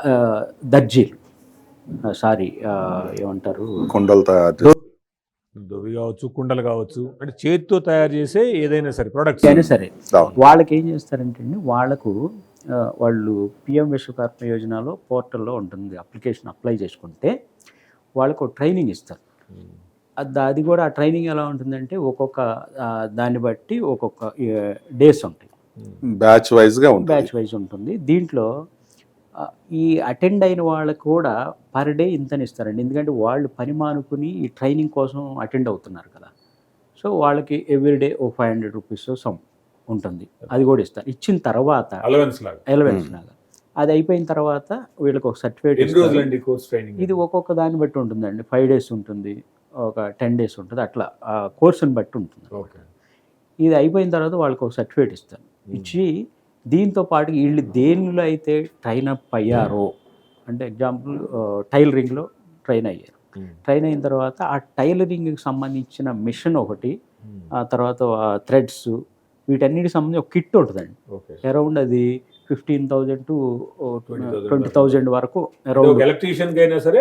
దర్జీలు ఏమంటారు కొండలు తయారు చేసి దొవి కావచ్చు, కుండలు కావచ్చు, అంటే చేతితో తయారు చేసే ఏదైనా సరే ప్రొడక్ట్స్ అయినా సరే అవును. వాళ్ళకి ఏం చేస్తారంటే అండి, వాళ్ళకు వాళ్ళు పిఎం విశ్వకర్మ యోజనలో పోర్టల్లో ఉంటుంది, అప్లికేషన్ అప్లై చేసుకుంటే వాళ్ళకు ట్రైనింగ్ ఇస్తారు. అది కూడా ఆ ట్రైనింగ్ ఎలా ఉంటుందంటే ఒక్కొక్క దాన్ని బట్టి ఒక్కొక్క డేస్ ఉంటాయి, బ్యాచ్ వైజ్గా ఉంటుంది. బ్యాచ్ వైజ్ ఉంటుంది. దీంట్లో ఈ అటెండ్ అయిన వాళ్ళకు కూడా పర్ డే ఇంతని ఇస్తారండి, ఎందుకంటే వాళ్ళు పని మానుకుని ఈ ట్రైనింగ్ కోసం అటెండ్ అవుతున్నారు కదా. సో వాళ్ళకి ఎవ్రీడే ఓ 500 రూపీస్ సమ్ ఉంటుంది, అది కూడా ఇస్తారు. ఇచ్చిన తర్వాత అలవెన్స్ లాగా ఎలవెన్స్ లాగా అది అయిపోయిన తర్వాత వీళ్ళకి ఒక సర్టిఫికేట్ ఎన్ని రోజులండి కోర్స్ ట్రైనింగ్? ఇది ఒక్కొక్క దాన్ని బట్టి ఉంటుందండి, 5 days ఉంటుంది, ఒక 10 days ఉంటుంది, అట్లా ఆ కోర్సుని బట్టి ఉంటుంది. ఓకే. ఇది అయిపోయిన తర్వాత వాళ్ళకి ఒక సర్టిఫికేట్ ఇస్తారు. ఇచ్చి దీంతో పాటు వీళ్ళు దేనిలో అయితే ట్రైన్ అప్ అయ్యారో, అంటే ఎగ్జాంపుల్ టైలరింగ్లో ట్రైన్ అయ్యారు, ట్రైన్ అయిన తర్వాత ఆ టైలరింగ్కి సంబంధించిన మిషన్ ఒకటి, ఆ తర్వాత థ్రెడ్స్, వీటన్నిటికి సంబంధించి ఒక కిట్ ఉంటుందండి. అరౌండ్ అది 15,000 to 20,000 వరకు అరౌండ్ ఎలక్ట్రీషియన్ కి అయినా సరే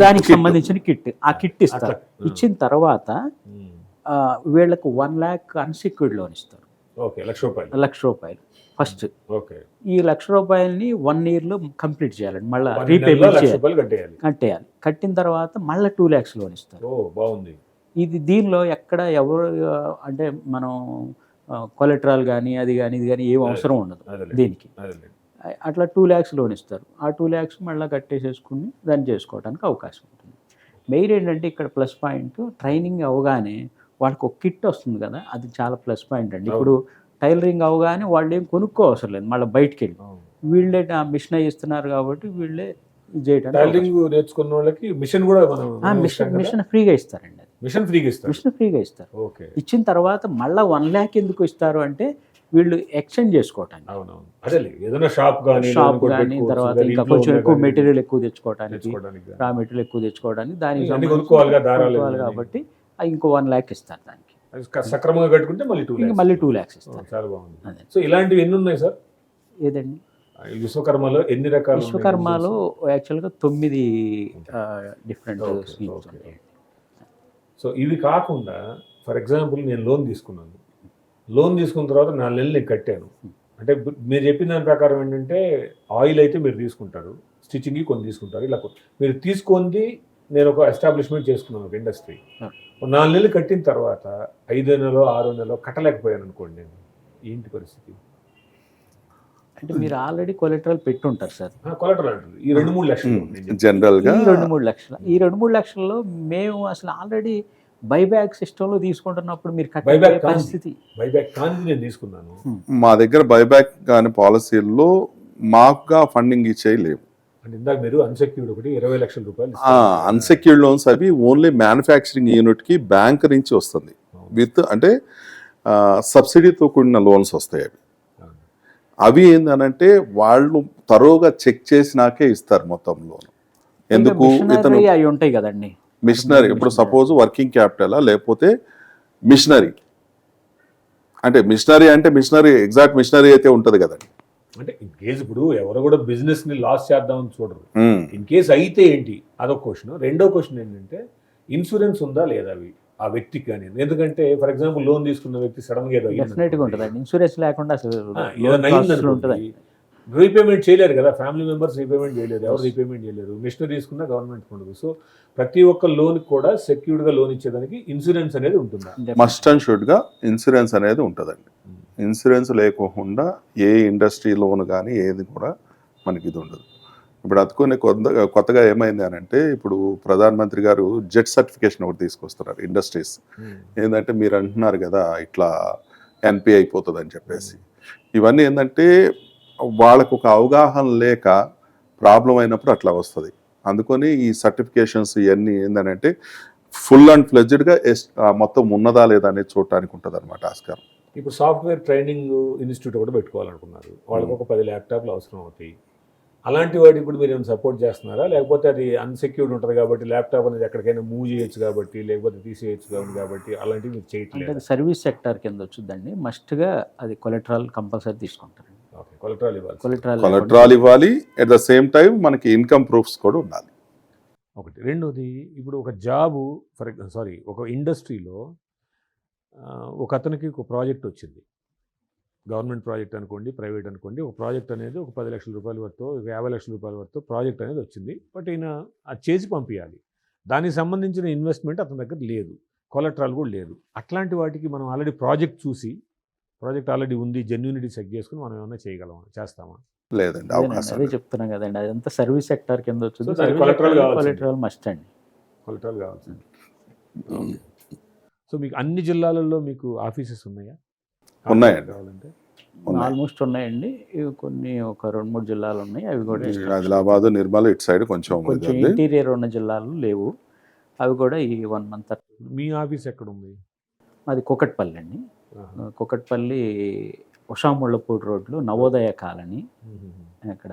దానికి సంబంధించిన కిట్. ఆ కిట్ ఇస్తారు. ఇచ్చిన తర్వాత వీళ్ళకు 1 lakh అన్సెక్యూర్డ్ లోన్ ఇస్తారు. Okay, ₹1,00,000 first. ఓకే. ఈ ₹1,00,000 1 yearలో కంప్లీట్ చేయాలండి, మళ్ళీ రీపేమెంట్ కట్టేయాలి. కట్టిన తర్వాత మళ్ళీ 2 lakhs లోన్ ఇస్తారు. బాగుంది. ఇది దీనిలో ఎక్కడ ఎవరు అంటే మనం కొలెటరల్ కానీ అది కానీ ఇది కానీ ఏం అవసరం ఉండదు దీనికి. అట్లా 2 lakhs లోన్ ఇస్తారు. ఆ 2 lakhs మళ్ళీ కట్టేసేసుకుని దాన్ని చేసుకోవడానికి అవకాశం ఉంటుంది. మెయిన్ ఏంటంటే ఇక్కడ ప్లస్ పాయింట్, ట్రైనింగ్ అవగానే వాళ్ళకి ఒక కిట్ వస్తుంది కదా, అది చాలా ప్లస్ పాయింట్ అండి. ఇప్పుడు టైలరింగ్ అవగానే వాళ్ళు ఏం కొనుక్కోవసరం లేదు, మళ్ళీ బయటికి వెళ్ళి వీళ్ళే ఆ మిషన్ ఇస్తున్నారు కాబట్టి వీళ్ళే చేయడానికి. టైలరింగ్ నేర్చుకున్న వాళ్ళకి మిషన్ కూడా మిషన్ ఫ్రీగా ఇస్తారండి. మిషన్ ఫ్రీగా ఇస్తారు. ఓకే. ఇచ్చిన తర్వాత మళ్ళీ 1 lakh ఎందుకు ఇస్తారు అంటే వీళ్ళు ఎక్స్చేంజ్ చేసుకోవటానికి. అవునవును, అదే ఏదైనా షాప్ కానీ తర్వాత ఇంకా కొంచెం ఎక్కువ మెటీరియల్ ఎక్కువ తెచ్చుకోవడానికి, రా మెటీరియల్ ఎక్కువ తెచ్చుకోవడానికి, దానికి కొనుక్కోవాలి కాబట్టి ఇంకో 1 lakh ఇస్తారు. దానికి సక్రమంగా కట్టుకుంటే మళ్ళీ 2 lakhs ఇస్తారు. చాలా బాగుంది. సో ఇలాంటివి ఎన్ని ఉన్నాయి సార్? ఏదండి విశ్వకర్మలో ఎన్ని రకాలు? విశ్వకర్మలో యాక్చువల్గా 9 డిఫరెంట్ స్కీమ్స్ ఉంటాయి. సో ఇవి కాకుండా ఫర్ ఎగ్జాంపుల్ నేను లోన్ తీసుకున్నాను, లోన్ తీసుకున్న తర్వాత 4 నెలలు నేను కట్టాను. అంటే మీరు చెప్పిన దాని ప్రకారం ఏంటంటే ఆయిల్ అయితే మీరు తీసుకుంటారు, స్టిచ్చింగ్కి కొన్ని తీసుకుంటారు, ఇలా మీరు తీసుకుంది నేను ఒక ఎస్టాబ్లిష్మెంట్ చేసుకున్నాను, ఒక ఇండస్ట్రీ. 4 నెలలు కట్టిన తర్వాత 5 నెలలో 6 నెలలో కట్టలేకపోయాను అనుకోండి, నేను ఏంటి పరిస్థితి? అంటే మీరు ఆల్రెడీ కొలెటరల్ పెట్టి ఉంటారు సార్. కొలెటరల్ అంటారు ఈ 2-3 లక్షలు జనరల్గా. ఈ 2-3 లక్షలు, ఈ 2-3 లక్షల్లో మేము అసలు ఆల్రెడీ బైబ్యాక్ సిస్టంలో తీసుకుంటున్నప్పుడు మీరు కట్టే పరిస్థితి. బైబ్యాక్ కానీ నేను తీసుకున్నాను, మా దగ్గర బైబ్యాక్ కానీ పాలసీల్లో మాకుగా ఫండింగ్ ఇచ్చేయలేవు. అంటే ఇందాక మీరు అన్సెక్యూర్డ్ ఒకటి 20 లక్షల రూపాయలు. అన్సెక్యూర్డ్ లోన్స్ అవి ఓన్లీ మ్యానుఫ్యాక్చరింగ్ యూనిట్కి బ్యాంక్ నుంచి వస్తుంది, విత్ అంటే సబ్సిడీతో కూడిన లోన్స్ వస్తాయి. అవి ఏందనంటే వాళ్ళు తరోగా చెక్ చేసినాకే ఇస్తారు మొత్తం లోన్. ఎందుకు ఇతను అవి ఉంటాయి కదండి, మిషనరీ, ఇప్పుడు సపోజ్ వర్కింగ్ క్యాపిటల్ లేకపోతే మిషనరీ, అంటే మిషనరీ ఎగ్జాక్ట్ మిషనరీ అయితే ఉంటుంది కదండి. అంటే ఇన్ కేసు ఇప్పుడు ఎవరు కూడా బిజినెస్ ని లాస్ చేద్దామని చూడరు. ఇన్ కేసు అయితే ఏంటి అదొక క్వశ్చన్. రెండో క్వశ్చన్ ఏంటంటే ఇన్సూరెన్స్ ఉందా లేదా అవి ఆ వ్యక్తికి కానీ. ఎందుకంటే ఫర్ ఎగ్జాంపుల్ లోన్ తీసుకున్న వ్యక్తి సడన్ గా ఇన్సూరెన్స్ లేకుండా రీపేమెంట్ చేయలేరు కదా, ఫ్యామిలీ మెంబర్స్ రీపేమెంట్ చేయలేరు, ఎవరు రీపేమెంట్ చేయలేరు, మిషనరీ తీసుకున్నా గవర్నమెంట్ ఉండదు. సో ప్రతి ఒక్క లోన్ కూడా సెక్యూర్డ్ గా లోన్ ఇచ్చేదానికి ఇన్సూరెన్స్ అనేది ఉంటుంది. మస్ట్ అండ్ షుడ్ గా ఇన్సూరెన్స్ అనేది ఉంటుందండి. ఇన్సూరెన్స్ లేకోకుండా ఏ ఇండస్ట్రీ లోన్ కానీ ఏది కూడా మనకి ఇది ఉండదు. ఇప్పుడు అందుకొని కొత్తగా ఏమైంది అని అంటే, ఇప్పుడు ప్రధానమంత్రి గారు జెట్ సర్టిఫికేషన్ ఒకటి తీసుకొస్తున్నారు ఇండస్ట్రీస్. ఏంటంటే మీరు అంటున్నారు కదా ఇట్లా ఎన్పి అయిపోతుంది అని చెప్పేసి, ఇవన్నీ ఏంటంటే వాళ్ళకు ఒక అవగాహన లేక ప్రాబ్లం అయినప్పుడు అట్లా వస్తుంది. అందుకని ఈ సర్టిఫికేషన్స్ ఇవన్నీ ఏంటంటే ఫుల్ అండ్ ఫ్లెడ్జ్డ్గా మొత్తం ఉన్నదా లేదా అనేది చూడటానికి ఉంటుంది అనమాట ఆస్కారం. ఇప్పుడు సాఫ్ట్వేర్ ట్రైనింగ్ ఇన్స్టిట్యూట్ కూడా పెట్టుకోవాలనుకున్నారు, వాళ్ళకి ఒక 10 ల్యాప్టాప్లు అవసరం అవుతాయి. అలాంటి వాటికి ఇప్పుడు మీరు ఏమైనా సపోర్ట్ చేస్తున్నారా, లేకపోతే అది అన్సెక్యూర్డ్ ఉంటుంది కాబట్టి ల్యాప్టాప్ అనేది ఎక్కడికైనా మూవ్ చేయొచ్చు కాబట్టి, లేకపోతే తీసేయచ్చు కాబట్టి అలాంటివి మీరు అంటే చేయట్లేదు? అది సర్వీస్ సెక్టార్ కింద వచ్చిందండి. మస్ట్గా అది కొలెటరల్ కంపల్సరీ తీసుకుంటారండి. ఓకే, కొలెటరల్ ఇవ్వాలి. కొలెటరల్ ఇవ్వాలి, అట్ ద సేమ్ టైం మనకి ఇన్కమ్ ప్రూఫ్స్ కూడా ఉండాలి. ఒకటి. రెండోది, ఇప్పుడు ఒక జాబు ఒక ఇండస్ట్రీలో ఒక అతనికి ఒక ప్రాజెక్ట్ వచ్చింది. గవర్నమెంట్ ప్రాజెక్ట్ అనుకోండి, ప్రైవేట్ అనుకోండి. ఒక ప్రాజెక్ట్ అనేది ఒక 10 లక్షల రూపాయల వరతో, 50 లక్షల రూపాయల వరతో ప్రాజెక్ట్ అనేది వచ్చింది. బట్ ఈయన అది చేసి పంపించాలి. దానికి సంబంధించిన ఇన్వెస్ట్మెంట్ అతని దగ్గర లేదు, కొలెటరల్ కూడా లేదు. అట్లాంటి వాటికి మనం ఆల్రెడీ ప్రాజెక్ట్ ఆల్రెడీ ఉంది, జెన్యూనిటీ చెక్ చేసుకుని మనం ఏమైనా చేస్తామా? లేదండి, అదే అవకాశం చెప్తున్నాం కదండి, అదంతా సర్వీస్ సెక్టార్ కింద వచ్చింది. So, దానికి collateral కావాల్సింది. కొలెటరల్ మస్ట్ అండి. కొలెటరల్ కావాల్సింది. సో మీకు అన్ని జిల్లాలలో మీకు ఆఫీసెస్ ఉన్నాయా? ఉన్నాయండి. కావాలంటే ఆల్మోస్ట్ ఉన్నాయండి. ఇవి కొన్ని ఒక 2-3 జిల్లాలు ఉన్నాయి. అవి కూడా ఆదిలాబాద్, నిర్మల్ ఇటు సైడ్ కొంచెం కొంచెం ఉంది. ఇంటీరియర్ ఉన్న జిల్లాలు లేవు. అవి కూడా ఈ 1 మంత్. మీ ఆఫీస్ ఎక్కడ ఉంది? మాది కూకట్పల్లి అండి. కూకట్పల్లి ఉషాముళ్ళపూడి రోడ్లో నవోదయ కాలనీ అక్కడ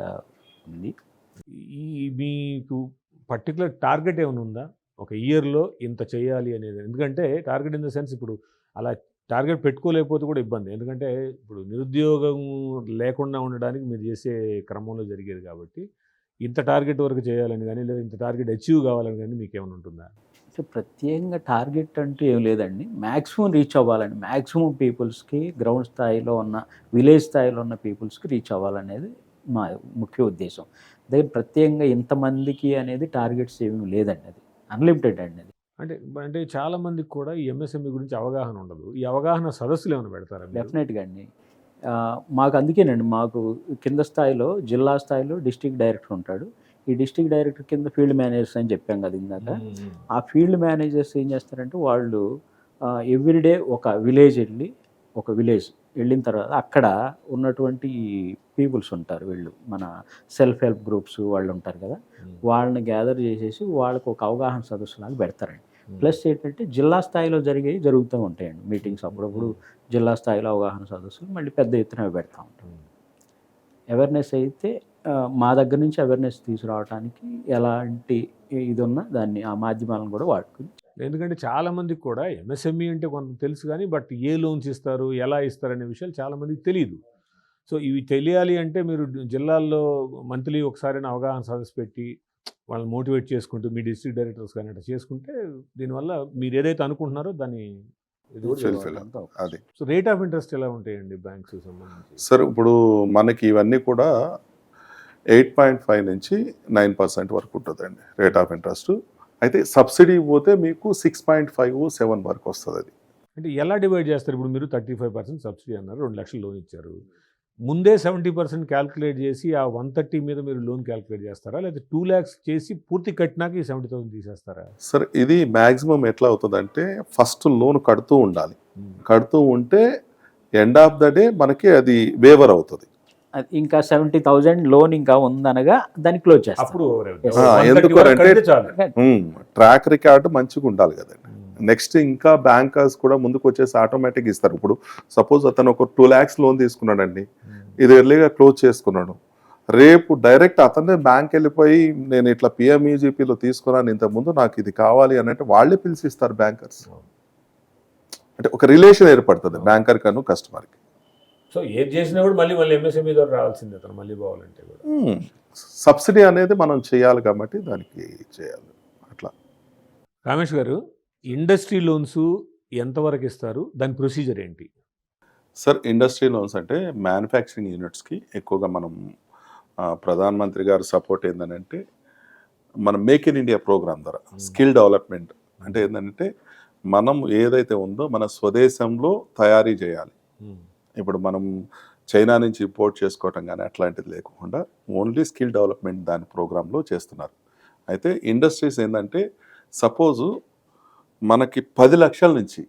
ఉంది. మీకు పర్టికులర్ టార్గెట్ ఏమైనా ఉందా? ఒక ఇయర్లో ఇంత చేయాలి అనేది. ఎందుకంటే టార్గెట్ ఇన్ ద సెన్స్, ఇప్పుడు అలా టార్గెట్ పెట్టుకోలేకపోతే కూడా ఇబ్బంది. ఎందుకంటే ఇప్పుడు నిరుద్యోగం లేకుండా ఉండడానికి మీరు చేసే క్రమంలో జరిగేది కాబట్టి, ఇంత టార్గెట్ వరకు చేయాలని కానీ, లేదా ఇంత టార్గెట్ అచీవ్ కావాలని కానీ మీకు ఏమైనా ఉంటుందా? సో ప్రత్యేకంగా టార్గెట్ అంటూ ఏం లేదండి. మ్యాక్సిమం రీచ్ అవ్వాలండి. మ్యాక్సిమం పీపుల్స్కి, గ్రౌండ్ స్థాయిలో ఉన్న, విలేజ్ స్థాయిలో ఉన్న పీపుల్స్కి రీచ్ అవ్వాలనేది మా ముఖ్య ఉద్దేశం. అదే ప్రత్యేకంగా ఇంతమందికి అనేది టార్గెట్స్ ఏమీ లేదండి. అది అన్లిమిటెడ్ అండి. అది అంటే చాలా మందికి కూడా ఈ ఎంఎస్ఎంఈ గురించి అవగాహన ఉండదు. ఈ అవగాహన సదస్సులు ఏమైనా పెడతారా మీరు? డెఫినెట్గా అండి. మాకు అందుకేనండి, మాకు కింద స్థాయిలో, జిల్లా స్థాయిలో డిస్ట్రిక్ట్ డైరెక్టర్ ఉంటాడు. ఈ డిస్ట్రిక్ట్ డైరెక్టర్ కింద ఫీల్డ్ మేనేజర్స్ అని చెప్పాం కదా ఇందాక. ఆ ఫీల్డ్ మేనేజర్స్ ఏం చేస్తారంటే, వాళ్ళు ఎవ్రీడే ఒక విలేజ్ వెళ్ళిన తర్వాత అక్కడ ఉన్నటువంటి పీపుల్స్ ఉంటారు, వీళ్ళు మన సెల్ఫ్ హెల్ప్ గ్రూప్స్ వాళ్ళు ఉంటారు కదా, వాళ్ళని గ్యాదర్ చేసేసి వాళ్ళకు ఒక అవగాహన సదస్సులాగా పెడతారండి. ప్లస్ ఏంటంటే జిల్లా స్థాయిలో జరుగుతూ ఉంటాయండి మీటింగ్స్. అప్పుడప్పుడు జిల్లా స్థాయిలో అవగాహన సదస్సులు మళ్ళీ పెద్ద ఎత్తున పెడతా ఉంటాం. అవేర్నెస్ అయితే మా దగ్గర నుంచి అవేర్నెస్ తీసుకురావడానికి ఎలాంటి ఇది ఉన్నా దాన్ని ఆ మాధ్యమాలను కూడా వాడుకుని. ఎందుకంటే చాలామందికి కూడా ఎంఎస్ఎంఈ అంటే కొంత తెలుసు కానీ, బట్ ఏ లోన్స్ ఇస్తారు, ఎలా ఇస్తారు అనే విషయాలు చాలామందికి తెలియదు. సో ఇవి తెలియాలి అంటే మీరు జిల్లాల్లో మంత్లీ ఒకసారి అవగాహన సదస్సు పెట్టి వాళ్ళని మోటివేట్ చేసుకుంటూ, మీ డిస్ట్రిక్ట్ డైరెక్టర్స్ కానీ అట్లా చేసుకుంటే, దీనివల్ల మీరు ఏదైతే అనుకుంటున్నారో దాన్ని అది. సో రేట్ ఆఫ్ ఇంట్రెస్ట్ ఎలా ఉంటాయండి బ్యాంక్స్ సంబంధించి? సార్ ఇప్పుడు మనకి ఇవన్నీ కూడా 8.5 నుంచి 9% వరకు ఉంటుందండి రేట్ ఆఫ్ ఇంట్రెస్ట్. అయితే సబ్సిడీ పోతే మీకు 6.5-7 వరకు వస్తుంది. అది అంటే ఎలా డివైడ్ చేస్తారు? ఇప్పుడు మీరు 35% సబ్సిడీ అన్నారు, 2 లక్షలు లోన్ ఇచ్చారు. ముందే 70% క్యాల్కులేట్ చేసి ఆ 130 మీద మీరు లోన్ క్యాల్కులేట్ చేస్తారా, లేదా 2 lakhs చేసి పూర్తి కట్టినాక ఈ 70,000 తీసేస్తారా? సార్ ఇది మ్యాక్సిమం ఎట్లా అవుతుందంటే, ఫస్ట్ లోన్ కడుతూ ఉండాలి. కడుతూ ఉంటే ఎండ్ ఆఫ్ ద డే మనకి అది వేవర్ అవుతుంది. ఇంకా 70,000 లోన్ ఇంకా ఉందనగా దాన్ని క్లోజ్ చేస్తాం. అప్పుడు ఎందుకంటే ట్రాక్ రికార్డు మంచిగా ఉండాలి కదండి. నెక్స్ట్ ఇంకా బ్యాంకర్స్ కూడా ముందుకు వచ్చేసి ఆటోమేటిక్ ఇస్తారు. ఇప్పుడు సపోజ్ అతను ఒక 2 lakhs లోన్ తీసుకున్నాడండి, ఇది ఎర్లీగా క్లోజ్ చేసుకున్నాడు, రేపు డైరెక్ట్ అతనే బ్యాంక్ వెళ్ళిపోయి నేను ఇట్లా పిఎంఈజీపీలో తీసుకున్నాను ఇంతకుముందు, నాకు ఇది కావాలి అని అంటే వాళ్ళే పిలిచిస్తారు బ్యాంకర్స్. అంటే ఒక రిలేషన్ ఏర్పడుతుంది బ్యాంకర్ కను కస్టమర్కి. సో ఏది చేసినా కూడా మళ్ళీ ఎంఎస్ఎంఈ ద్వారా రావాల్సిందే అతను మళ్ళీ పోవాలంటే కూడా. సబ్సిడీ అనేది మనం చేయాలి కాబట్టి దానికి చేయాలి అట్లా. కామేష్ గారు, ఇండస్ట్రీ లోన్స్ ఎంతవరకు ఇస్తారు, దాని ప్రొసీజర్ ఏంటి? సార్ ఇండస్ట్రీ లోన్స్ అంటే మ్యానుఫ్యాక్చరింగ్ యూనిట్స్కి ఎక్కువగా మనం ప్రధాన మంత్రి గారు సపోర్ట్ ఏంటంటే, మన మేక్ ఇన్ ఇండియా ప్రోగ్రామ్ ద్వారా స్కిల్ డెవలప్మెంట్ అంటే ఏంటంటే, మనం ఏదైతే ఉందో మన స్వదేశంలో తయారీ చేయాలి. ఇప్పుడు మనం చైనా నుంచి ఇంపోర్ట్ చేసుకోవటం కానీ అట్లాంటిది లేకుండా ఓన్లీ స్కిల్ డెవలప్మెంట్ దాని ప్రోగ్రాంలో చేస్తున్నారు. అయితే ఇండస్ట్రీస్ ఏంటంటే, సపోజు మనకి 10 లక్షల నుంచి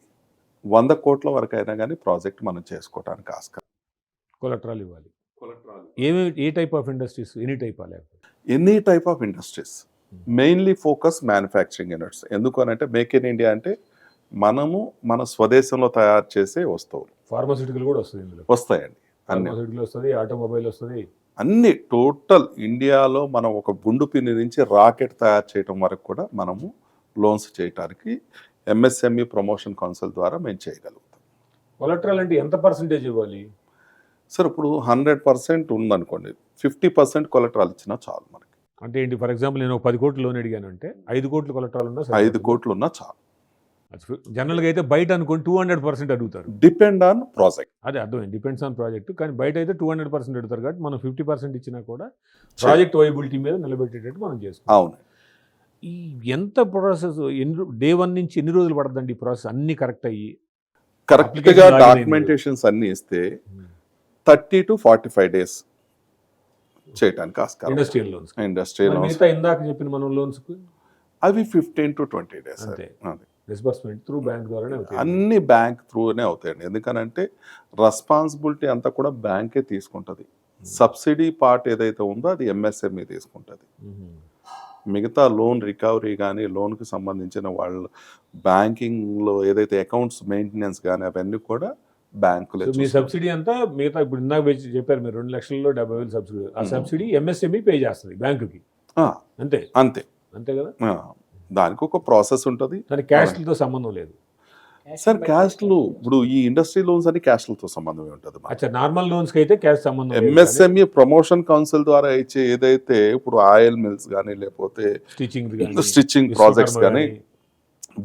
100 కోట్ల వరకు అయినా కానీ ప్రాజెక్ట్ మనం చేసుకోవడానికి ఆస్కారం. కొలెటరల్ ఇవ్వాలి. ఏ type of industries? Any type of industries, mainly focus manufacturing units. ఎందుకు అని అంటే, మేక్ ఇన్ ఇండియా అంటే మనము మన స్వదేశంలో తయారు చేసే వస్తువులు. ఫార్మాస్యూటికల్ కూడా వస్తుంది ఇందులో. వస్తాయండి, ఫార్మాస్యూటికల్ వస్తుంది, ఆటోమొబైల్ వస్తుంది. అన్ని టోటల్ ఇండియాలో మనం ఒక గుండు పిన్ని నుంచి రాకెట్ తయారు చేయడం వరకు కూడా మనము లోన్స్ చేయడానికి ఎంఎస్ఎంఈ ప్రమోషన్ కౌన్సిల్ ద్వారా మేము చేయగలుగుతాం. కొలెటరల్ అంటే ఎంత పర్సెంటేజ్ ఇవ్వాలి? సార్ ఇప్పుడు 100% ఉందనుకోండి, 50% కొలెటరల్ ఇచ్చినా చాలు మనకి. అంటే ఏంటి, ఫర్ ఎగ్జాంపుల్ నేను ఒక 10 కోట్లు లోన్ అడిగాను అంటే 5 కోట్లు కొలెటరల్ ఉన్నా 5 కోట్లు ఉన్నా చాలు. జనరల్గా అయితే బయట అనుకోండి 200% అడుగుతారు. Depend on project. అదే అర్థమైంది, డిపెండ్స్ ఆన్ ప్రాజెక్ట్. కానీ బయట అయితే 200% అడుగుతారు కాబట్టి మనం 50% ఇచ్చినా కూడా ప్రాజెక్ట్ వైబిలిటీ మీద నిలబెట్టేటట్టు మనం చేసుకుంటాం. అవును. ఈ ఎంత ప్రాసెస్, డే 1 నుంచి ఎన్ని రోజులు పడుతుందండి ఈ ప్రాసెస్ అన్ని కరెక్ట్ అయ్యి? కరెక్ట్గా Application login డాక్యుమెంటేషన్స్ అన్ని ఇస్తే 30 to 45 days చేయడానికి ఆస్కారం. ఇండస్ట్రియల్ లోన్స్, ఇండస్ట్రియల్ లోన్స్ మిగతా ఇందాక చెప్పిన మనం లోన్స్ అవి 15 to 20 days. అంతే. డిస్బర్స్మెంట్ త్రూ బ్యాంక్ ద్వారానే అవుతాయి. అన్ని బ్యాంక్ త్రూనే అవుతాయండి. ఎందుకనంటే రెస్పాన్సిబిలిటీ అంతా కూడా బ్యాంకే తీసుకుంటుంది. సబ్సిడీ పార్ట్ ఏదైతే ఉందో అది ఎంఎస్ఎంఈ తీసుకుంటుంది. మిగతా లోన్ రికవరీ కానీ లోన్కి సంబంధించిన వాళ్ళు బ్యాంకింగ్లో ఏదైతే అకౌంట్స్ మెయింటెనెన్స్ కానీ అవన్నీ కూడా బ్యాంకులే. మీ సబ్సిడీ అంతా మిగతా ఇప్పుడు ఇందాక చెప్పారు మీరు 2 లక్షల్లో 70,000 సబ్సిడీ. ఆ సబ్సిడీ ఎంఎస్ఎంఈ పే చేస్తుంది బ్యాంకుకి. అంతే అంతే అంతే కదా. దానికి ఒక ప్రాసెస్ ఉంటుంది. దానికి క్యాష్లతో సంబంధం లేదు సార్. క్యాష్లు ఇప్పుడు ఈ ఇండస్ట్రీ లోన్స్ అని క్యాష్లతో సంబంధమే ఉంటుంది. అచ్చా, నార్మల్ లోన్స్ కి అయితే క్యాష్ సంబంధం లేదు. ఎంఎస్ఎంఈ ప్రమోషన్ కౌన్సిల్ ద్వారా ఇచ్చే ఏదైతే ఇప్పుడు ఆయిల్ మిల్స్ కానీ లేకపోతే స్టిచ్చింగ్ ప్రాజెక్ట్స్ కానీ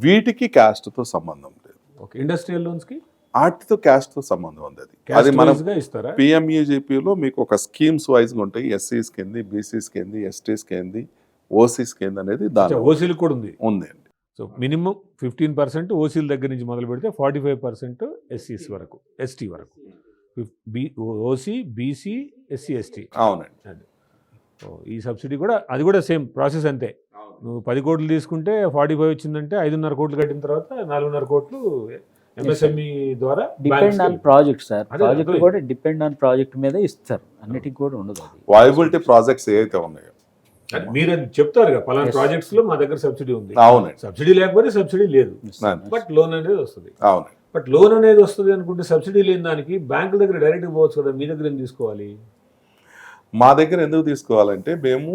వీటికి క్యాస్ట్ తో సంబంధం లేదు. ఇండస్ట్రియల్ లోన్స్ కి వాటితో క్యాస్ట్ తో సంబంధం ఉంది. అది మనం ఇస్తారా? పిఎంఈజీపీలో మీకు ఒక స్కీమ్స్ వైజ్ ఉంటాయి. ఎస్సీస్ కింది, బీసీస్ కింది, ఎస్టీస్ కింది, ఓసీస్ కింది అనేది దాని ఓసీలు కూడా ఉంది. ఉందండి. సో మినిమం 15% ఓసీల దగ్గర నుంచి మొదలు పెడితే 45% ఎస్సీస్ వరకు, ఎస్టీ వరకు, ఓసీ, బీసీ, ఎస్సీ, ఎస్టీ. అవునండి. అది ఈ సబ్సిడీ కూడా అది కూడా సేమ్ ప్రాసెస్ అంతే. నువ్వు 10 కోట్లు తీసుకుంటే 45 వచ్చిందంటే 5.5 కోట్లు కట్టిన తర్వాత 4.5 కోట్లు ఎంఎస్ఎంఈ ద్వారా. Depend on project sir. Project కూడా డిపెండ్ ఆన్ ప్రాజెక్ట్ మీద ఇస్తారు, అన్నిటికీ కూడా ఉండదు. వయబిలిటీ ప్రాజెక్ట్స్ ఏవైతే ఉన్నాయో మీరు చెప్తారు కదా పలానా ప్రాజెక్ట్స్ లో మా దగ్గర సబ్సిడీ ఉంది. అవునండి. సబ్సిడీ లేకపోతే సబ్సిడీ లేదు, బట్ లోన్ అనేది వస్తుంది. అవును. బట్ లోన్ అనేది వస్తుంది అనుకుంటే సబ్సిడీ లేని దానికి బ్యాంకుల దగ్గర డైరెక్ట్ పోవచ్చు కదా, మీ దగ్గర ఏం తీసుకోవాలి? మా దగ్గర ఎందుకు తీసుకోవాలంటే మేము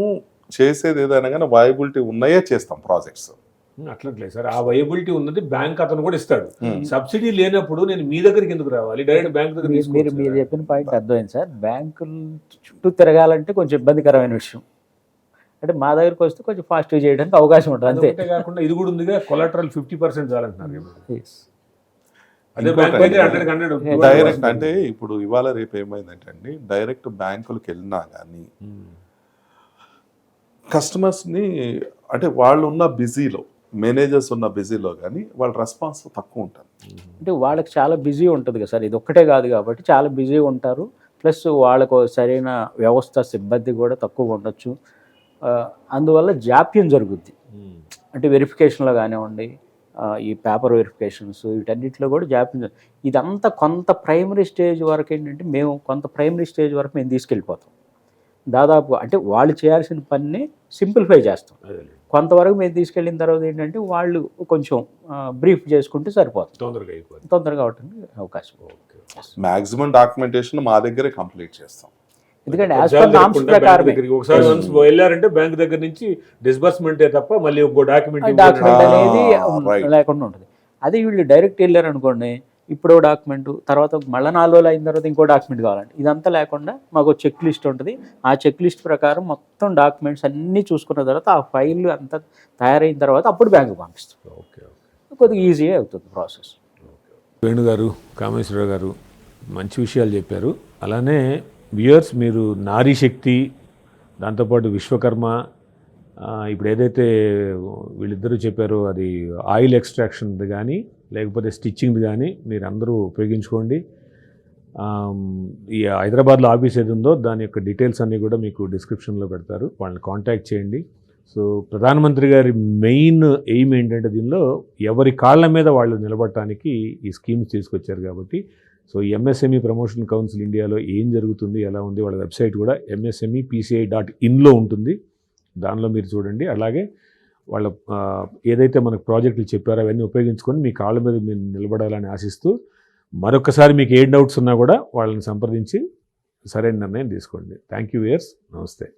చేసేది ఏదైనా కానీ వయబిలిటీ ఉన్నాయే చేస్తాం ప్రాజెక్ట్స్. అట్లట్లేదు సార్, ఆ వయబిలిటీ ఉన్నది బ్యాంక్ అతను కూడా ఇస్తాడు. సబ్సిడీ లేనప్పుడు నేను మీ దగ్గరికి ఎందుకు రావాలి? డైరెక్ట్ బ్యాంక్ దగ్గర. మీరు చెప్పిన పాయింట్ అర్థమైంది సార్. బ్యాంకులు చుట్టూ తిరగాలంటే కొంచెం ఇబ్బందికరమైన విషయం. అంటే మా దగ్గరకు వస్తే కొంచెం ఫాస్ట్గా చేయడానికి అవకాశం ఉంటుంది అంతే. కాకుండా ఇది కూడా ఉందిగా, కొలాటరల్ 50% చాలంటున్నారు. డైరెక్ట్ అంటే ఇప్పుడు ఇవాళ రేపు ఏమైందంటే అండి, డైరెక్ట్ బ్యాంకులకు వెళ్ళినా కానీ కస్టమర్స్ని అంటే వాళ్ళు ఉన్న బిజీలో, మేనేజర్స్ ఉన్న బిజీలో కానీ వాళ్ళ రెస్పాన్స్ తక్కువ ఉంటుంది. అంటే వాళ్ళకి చాలా బిజీ ఉంటుంది కదా సార్. ఇది ఒక్కటే కాదు కాబట్టి చాలా బిజీ ఉంటారు. ప్లస్ వాళ్ళకు సరైన వ్యవస్థ సిబ్బంది కూడా తక్కువ ఉండొచ్చు. అందువల్ల జాప్యం జరుగుద్ది. అంటే వెరిఫికేషన్లో కానివ్వండి, ఈ పేపర్ వెరిఫికేషన్స్ వీటన్నిటిలో కూడా జాప్యం. ఇదంతా కొంత ప్రైమరీ స్టేజ్ వరకు ఏంటంటే కొంత ప్రైమరీ స్టేజ్ వరకు మేము తీసుకెళ్ళిపోతాం. దాదాపు అంటే వాళ్ళు చేయాల్సిన పనిని సింప్లిఫై చేస్తాం. కొంతవరకు మేము తీసుకెళ్ళిన తర్వాత ఏంటంటే వాళ్ళు కొంచెం బ్రీఫ్ చేసుకుంటే సరిపోతుంది, తొందరగా అవడానికి అవకాశం. మ్యాక్సిమం డాక్యుమెంటేషన్ మా దగ్గరే కంప్లీట్ చేస్తాం. ఎందుకంటే ఒకసారి వెళ్ళారంటే బ్యాంక్ దగ్గర నుంచి డిస్బర్స్మెంటే తప్ప మళ్ళీ ఒక డాక్యుమెంట్ అనేది లేకుండా ఉంటుంది. అదే వీళ్ళు డైరెక్ట్ వెళ్ళారు అనుకోండి, ఇప్పుడు డాక్యుమెంట్, తర్వాత మళ్ళీ 4 రోజులు అయిన తర్వాత ఇంకో డాక్యుమెంట్ కావాలంటే ఇదంతా లేకుండా మాకు చెక్ లిస్ట్ ఉంటుంది. ఆ చెక్ లిస్ట్ ప్రకారం మొత్తం డాక్యుమెంట్స్ అన్నీ చూసుకున్న తర్వాత ఆ ఫైల్ అంతా తయారైన తర్వాత అప్పుడు బ్యాంకు పంపిస్తాం. కొద్దిగా ఈజీగా అవుతుంది ప్రాసెస్. వేణు గారు, కామేశ్వరరావు గారు మంచి విషయాలు చెప్పారు. అలానే వ్యూయర్స్, మీరు నారీ శక్తి, దాంతోపాటు విశ్వకర్మ, ఇప్పుడు ఏదైతే వీళ్ళిద్దరూ చెప్పారో అది ఆయిల్ ఎక్స్ట్రాక్షన్ది కానీ లేకపోతే స్టిచ్చింగ్ది కానీ మీరు అందరూ ఉపయోగించుకోండి. ఈ హైదరాబాద్లో ఆఫీస్ ఏది ఉందో దాని యొక్క డీటెయిల్స్ అన్నీ కూడా మీకు డిస్క్రిప్షన్లో పెడతారు, వాళ్ళని కాంటాక్ట్ చేయండి. సో ప్రధానమంత్రి గారి మెయిన్ ఎయిమ్ ఏంటంటే దీనిలో ఎవరి కాళ్ళ మీద వాళ్ళు నిలబడటానికి ఈ స్కీమ్స్ తీసుకొచ్చారు కాబట్టి. సో ఈ ఎంఎస్ఎంఈ ప్రమోషన్ కౌన్సిల్ ఇండియాలో ఏం జరుగుతుంది, ఎలా ఉంది, వాళ్ళ వెబ్సైట్ కూడా msmepci.in ఉంటుంది. దానిలో మీరు చూడండి. అలాగే వాళ్ళ ఏదైతే మనకు ప్రాజెక్టులు చెప్పారో అవన్నీ ఉపయోగించుకొని మీ కాళ్ళ మీద మీరు నిలబడాలని ఆశిస్తూ, మరొకసారి మీకు ఏ డౌట్స్ ఉన్నా కూడా వాళ్ళని సంప్రదించి సరైన నిర్ణయం తీసుకోండి. Thank you years. నమస్తే.